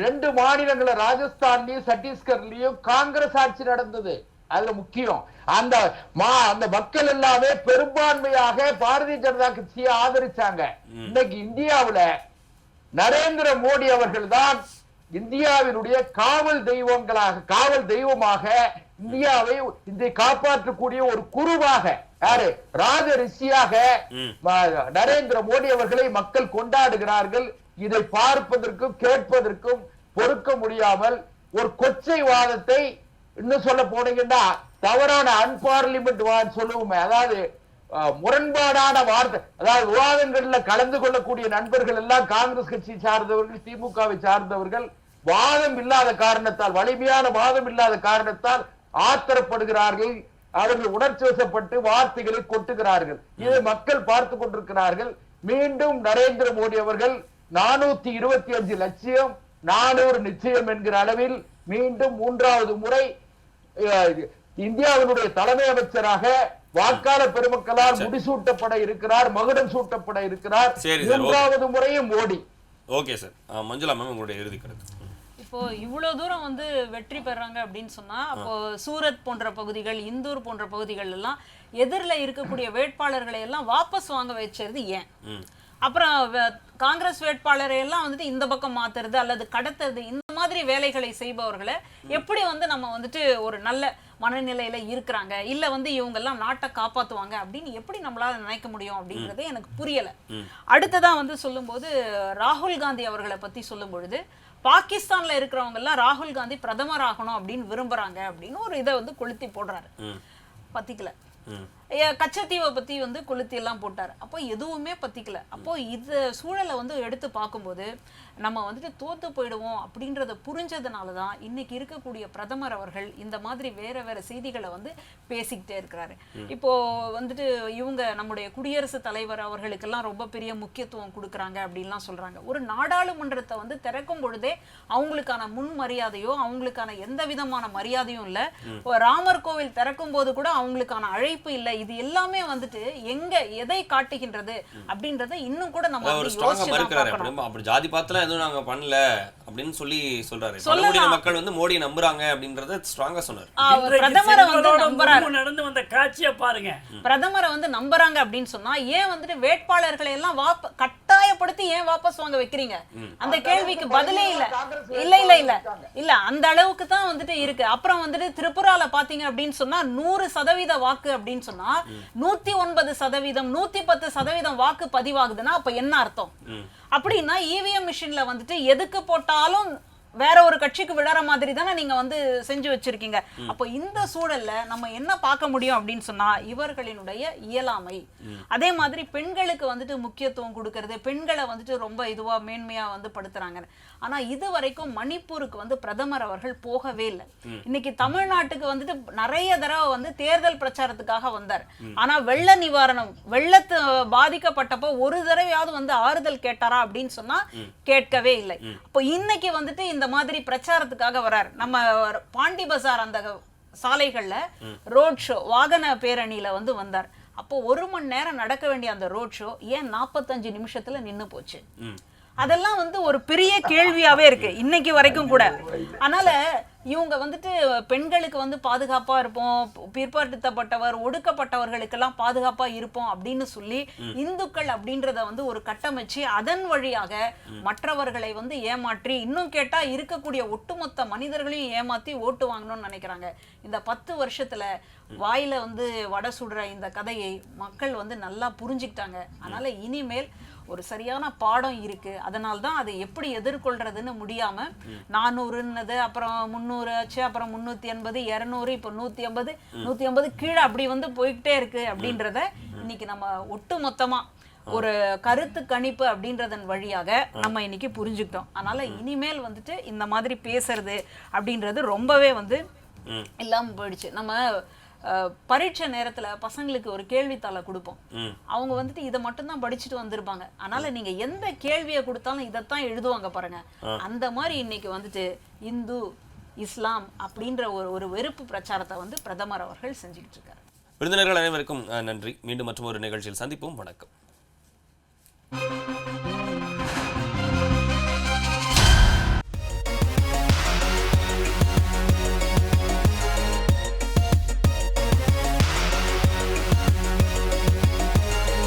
2 மாநிலங்கள ராஜஸ்தான்லயும் சத்தீஸ்கர்லயும் காங்கிரஸ் ஆட்சி நடந்தது. அதுல முக்கியம் அந்த மக்கள் எல்லாமே பெரும்பான்மையாக பாரதிய ஜனதா கட்சியை ஆதரிச்சாங்க. இன்னைக்கு இந்தியாவுல நரேந்திர மோடி அவர்கள் தான் இந்தியாவினுடைய காவல் தெய்வமாக இந்தியாவை இதை காப்பாற்றக்கூடிய ஒரு குருவாக, யாரு, ராஜ ரிஷியாக நரேந்திர மோடி அவர்களை மக்கள் கொண்டாடுகிறார்கள். இதை பார்ப்பதற்கும் கேட்பதற்கும் பொறுக்க முடியாமல் ஒரு கொச்சை வாதத்தை, இன்னும் சொல்ல போனீங்கன்னா தவறான அன்பார்லிமெண்ட் சொல்லுவோமே, அதாவது முரண்பாடான வார்த்தை, அதாவது விவாதங்கள்ல கலந்து கொள்ளக்கூடிய நண்பர்கள் எல்லாம் காங்கிரஸ் கட்சி சார்ந்தவர்கள், திமுகவை சார்ந்தவர்கள் வாதம் இல்லாத காரணத்தால், வலிமையான வாதம் இல்லாத காரணத்தால் ஆத்திரப்படுகிறார்கள். அவர்கள் உணர்ச்சி வசப்பட்டு வார்த்தைகளை கொட்டுகிறார்கள். இதை மக்கள் பார்த்து கொண்டிருக்கிறார்கள். மீண்டும் நரேந்திர மோடி அவர்கள் 425 லட்சியம் 400 நிச்சயம் என்கிற அளவில் மீண்டும் 3வது முறை இந்தியாவினுடைய தலைமை அமைச்சராக வாக்காளர் பெருமக்களால் முடிசூட்டப்பட இருக்கிறார், மகுடம் சூட்டப்பட இருக்கிறார். 3வது முறையும் Modi.
Okay sir. Manjula ma'am, உங்களுடைய இறுதி கருத்து.
இப்போ இவ்வளவு தூரம் வந்து வெற்றி பெறாங்க அப்படின்னு சொன்னா, அப்போ சூரத் போன்ற பகுதிகள், இந்தூர் போன்ற பகுதிகள் எல்லாம் எதிரில் இருக்கக்கூடிய வேட்பாளர்களை எல்லாம் வாபஸ் வாங்க வச்சது ஏன்? அப்புறம் காங்கிரஸ் வேட்பாளரை எல்லாம் வந்துட்டு இந்த பக்கம் மாத்துறது அல்லது கடத்துறது, இந்த மாதிரி வேலைகளை செய்பவர்களை எப்படி வந்து நம்ம வந்துட்டு ஒரு நல்ல மனநிலையில இருக்கிறாங்க, இல்ல வந்து இவங்க எல்லாம் நாட்டை காப்பாத்துவாங்க அப்படின்னு எப்படி நம்மளால நினைக்க முடியும் அப்படிங்கறதே எனக்கு புரியல. அடுத்ததா வந்து சொல்லும்போது ராகுல் காந்தி அவர்களை பத்தி சொல்லும் பொழுது, பாகிஸ்தான்ல இருக்கிறவங்க எல்லாம் ராகுல் காந்தி பிரதமர் ஆகணும் அப்படின்னு விரும்புறாங்க அப்படின்னு ஒரு இதை வந்து கொளுத்தி போடுறாரு. பத்திக்கல. கச்சத்தீவை பத்தி வந்து கொளுத்தி எல்லாம் போட்டார். அப்போ எதுவுமே பத்திக்கல. அப்போ இந்த சூழலை வந்து எடுத்து பார்க்கும்போது நம்ம வந்துட்டு தோத்து போயிடுவோம் அப்படின்றத புரிஞ்சதுனாலதான் இன்னைக்கு இருக்கக்கூடிய பிரதமர் அவர்கள் இந்த மாதிரி வேற வேற செய்திகளை வந்து பேசிக்கிட்டே இருக்கிறாரு. இப்போ வந்துட்டு இவங்க நம்முடைய குடியரசுத் தலைவர் அவர்களுக்கெல்லாம் ரொம்ப பெரிய முக்கியத்துவம் கொடுக்குறாங்க அப்படின்லாம் சொல்றாங்க. ஒரு நாடாளுமன்றத்தை வந்து திறக்கும் பொழுதே அவங்களுக்கான முன் மரியாதையோ அவங்களுக்கான எந்த விதமான மரியாதையும் இல்லை. ராமர் கோவில் திறக்கும் போது கூட அவங்களுக்கான அழைப்பு இல்லை. இது எல்லாமே வந்துட்டு எங்க எதை காட்டுகின்றது அப்படின்றத இன்னும் கூட நம்ம
ஜாதி பாத்தலாம் எதுவும் நாங்க பண்ணல அப்படின்னு சொல்லி சொல்றாரு. மக்கள் வந்து மோடி நம்புறாங்க அப்படின்றத ஸ்ட்ராங்கா சொன்னாரு.
பிரதமரை வந்து நம்புறாரு.
நடந்து வந்த காட்சியை பாருங்க.
பிரதமரை வந்து நம்புறாங்க அப்படின்னு சொன்னா ஏன் வந்துட்டு வேட்பாளர்களை எல்லாம் கட்டாயப்படுத்தி ஏன் வாபஸ் வாங்க வைக்கிறீங்க? அந்த கேள்விக்கு பதிலே இல்ல. இல்ல இல்ல இல்ல இல்ல அந்த அளவுக்கு தான் வந்துட்டு இருக்கு. அப்புறம் வந்துட்டு திரிபுரால பாத்தீங்க அப்படின்னு சொன்னா 100% வாக்கு அப்படின்னு சொன்னா 109%, 110% வாக்கு பதிவாகுதுன்னா அப்ப என்ன அர்த்தம்? அப்படின்னா இவிஎம் மிஷின்ல வந்துட்டு எதுக்கு போட்டாலும் வேற ஒரு கட்சிக்கு விழற மாதிரி தானே நீங்க வந்து செஞ்சு வச்சிருக்கீங்க. அப்போ இந்த சூழல்ல நம்ம என்ன பார்க்க முடியும் அப்படின்னு சொன்னா இவர்களினுடைய இயலாமை. அதே மாதிரி பெண்களுக்கு வந்துட்டு முக்கியத்துவம் கொடுக்கறது, பெண்களை வந்துட்டு ரொம்ப இதுவா மேன்மையா வந்து படுத்துறாங்க. ஆனா இது வரைக்கும் மணிப்பூருக்கு வந்து பிரதமர் அவர்கள் போகவே இல்லை. இன்னைக்கு தமிழ்நாட்டுக்கு வந்துட்டு நிறைய தடவை வந்து தேர்தல் பிரச்சாரத்துக்காக வந்தார். ஆனா வெள்ள நிவாரணம், வெள்ளத்து பாதிக்கப்பட்டப்போ ஒரு தடவையாவது வந்து ஆறுதல் கேட்டாரா அப்படின்னு சொன்னா கேட்கவே இல்லை. அப்போ இன்னைக்கு வந்துட்டு இந்த மாதிரி பிரச்சாரத்துக்காக வரார். நம்ம பாண்டி பசார் அந்த சாலைகள்ல ரோட் ஷோ, வாகன பேரணியில வந்து வந்தார். அப்போ 1 மணி நேரம் நடக்க வேண்டிய அந்த ரோட் ஷோ ஏன் 45 நிமிஷத்துல நின்னு போச்சு? அதெல்லாம் வந்து ஒரு பெரிய கேள்வியாவே இருக்கு இன்னைக்கு வரைக்கும் கூட. அதனால இவங்க வந்துட்டு பெண்களுக்கு வந்து பாதுகாப்பா இருப்போம், பிற்படுத்தப்பட்டவர் ஒடுக்கப்பட்டவர்களுக்கெல்லாம் பாதுகாப்பா இருப்போம் அப்படின்னு சொல்லி இந்துக்கள் அப்படின்றத வந்து ஒரு கட்டமைச்சு அதன் வழியாக மற்றவர்களை வந்து ஏமாற்றி, இன்னும் கேட்டா இருக்கக்கூடிய ஒட்டுமொத்த மனிதர்களையும் ஏமாத்தி ஓட்டு வாங்கணும்னு நினைக்கிறாங்க. இந்த 10 வருஷத்துல வாயில வந்து வடை சுடுற இந்த கதையை மக்கள் வந்து நல்லா புரிஞ்சுக்கிட்டாங்க. அதனால இனிமேல் ஒரு சரியான பாடம் இருக்கு. அதனால தான் அதை எப்படி எதிர்கொள்றதுன்னு முடியாம 400ன்னது, அப்புறம் 300 ஆச்சு, அப்புறம் 380, 200, இப்போ 150 கீழே அப்படி வந்து போய்கிட்டே இருக்கு அப்படின்றத இன்னைக்கு நம்ம ஒட்டு மொத்தமா ஒரு கருத்து கணிப்பு அப்படின்றதன் வழியாக நம்ம இன்னைக்கு புரிஞ்சுக்கிட்டோம். அதனால இனிமேல் வந்துட்டு இந்த மாதிரி பேசுறது அப்படின்றது ரொம்பவே வந்து இல்லாம போயிடுச்சு. நம்ம பரீட்சை நேரத்துல பசங்களுக்கு ஒரு கேள்வித்தாளை கொடுப்போம். அவங்க வந்துட்டு இதை மட்டும்தான் படிச்சுட்டு வந்திருப்பாங்க. அதனால நீங்க எந்த கேள்வியை கொடுத்தாலும் இதைத்தான் எழுதுவாங்க பாருங்க. அந்த மாதிரி இன்னைக்கு வந்துட்டு இந்து இஸ்லாம் அப்படின்ற ஒரு வெறுப்பு பிரச்சாரத்தை வந்து பிரதமர் அவர்கள் செஞ்சுக்கிட்டு இருக்காரு.
விருந்தினர்கள் அனைவருக்கும் நன்றி. மீண்டும் மற்றொரு நிகழ்ச்சியில் சந்திப்போம். வணக்கம்.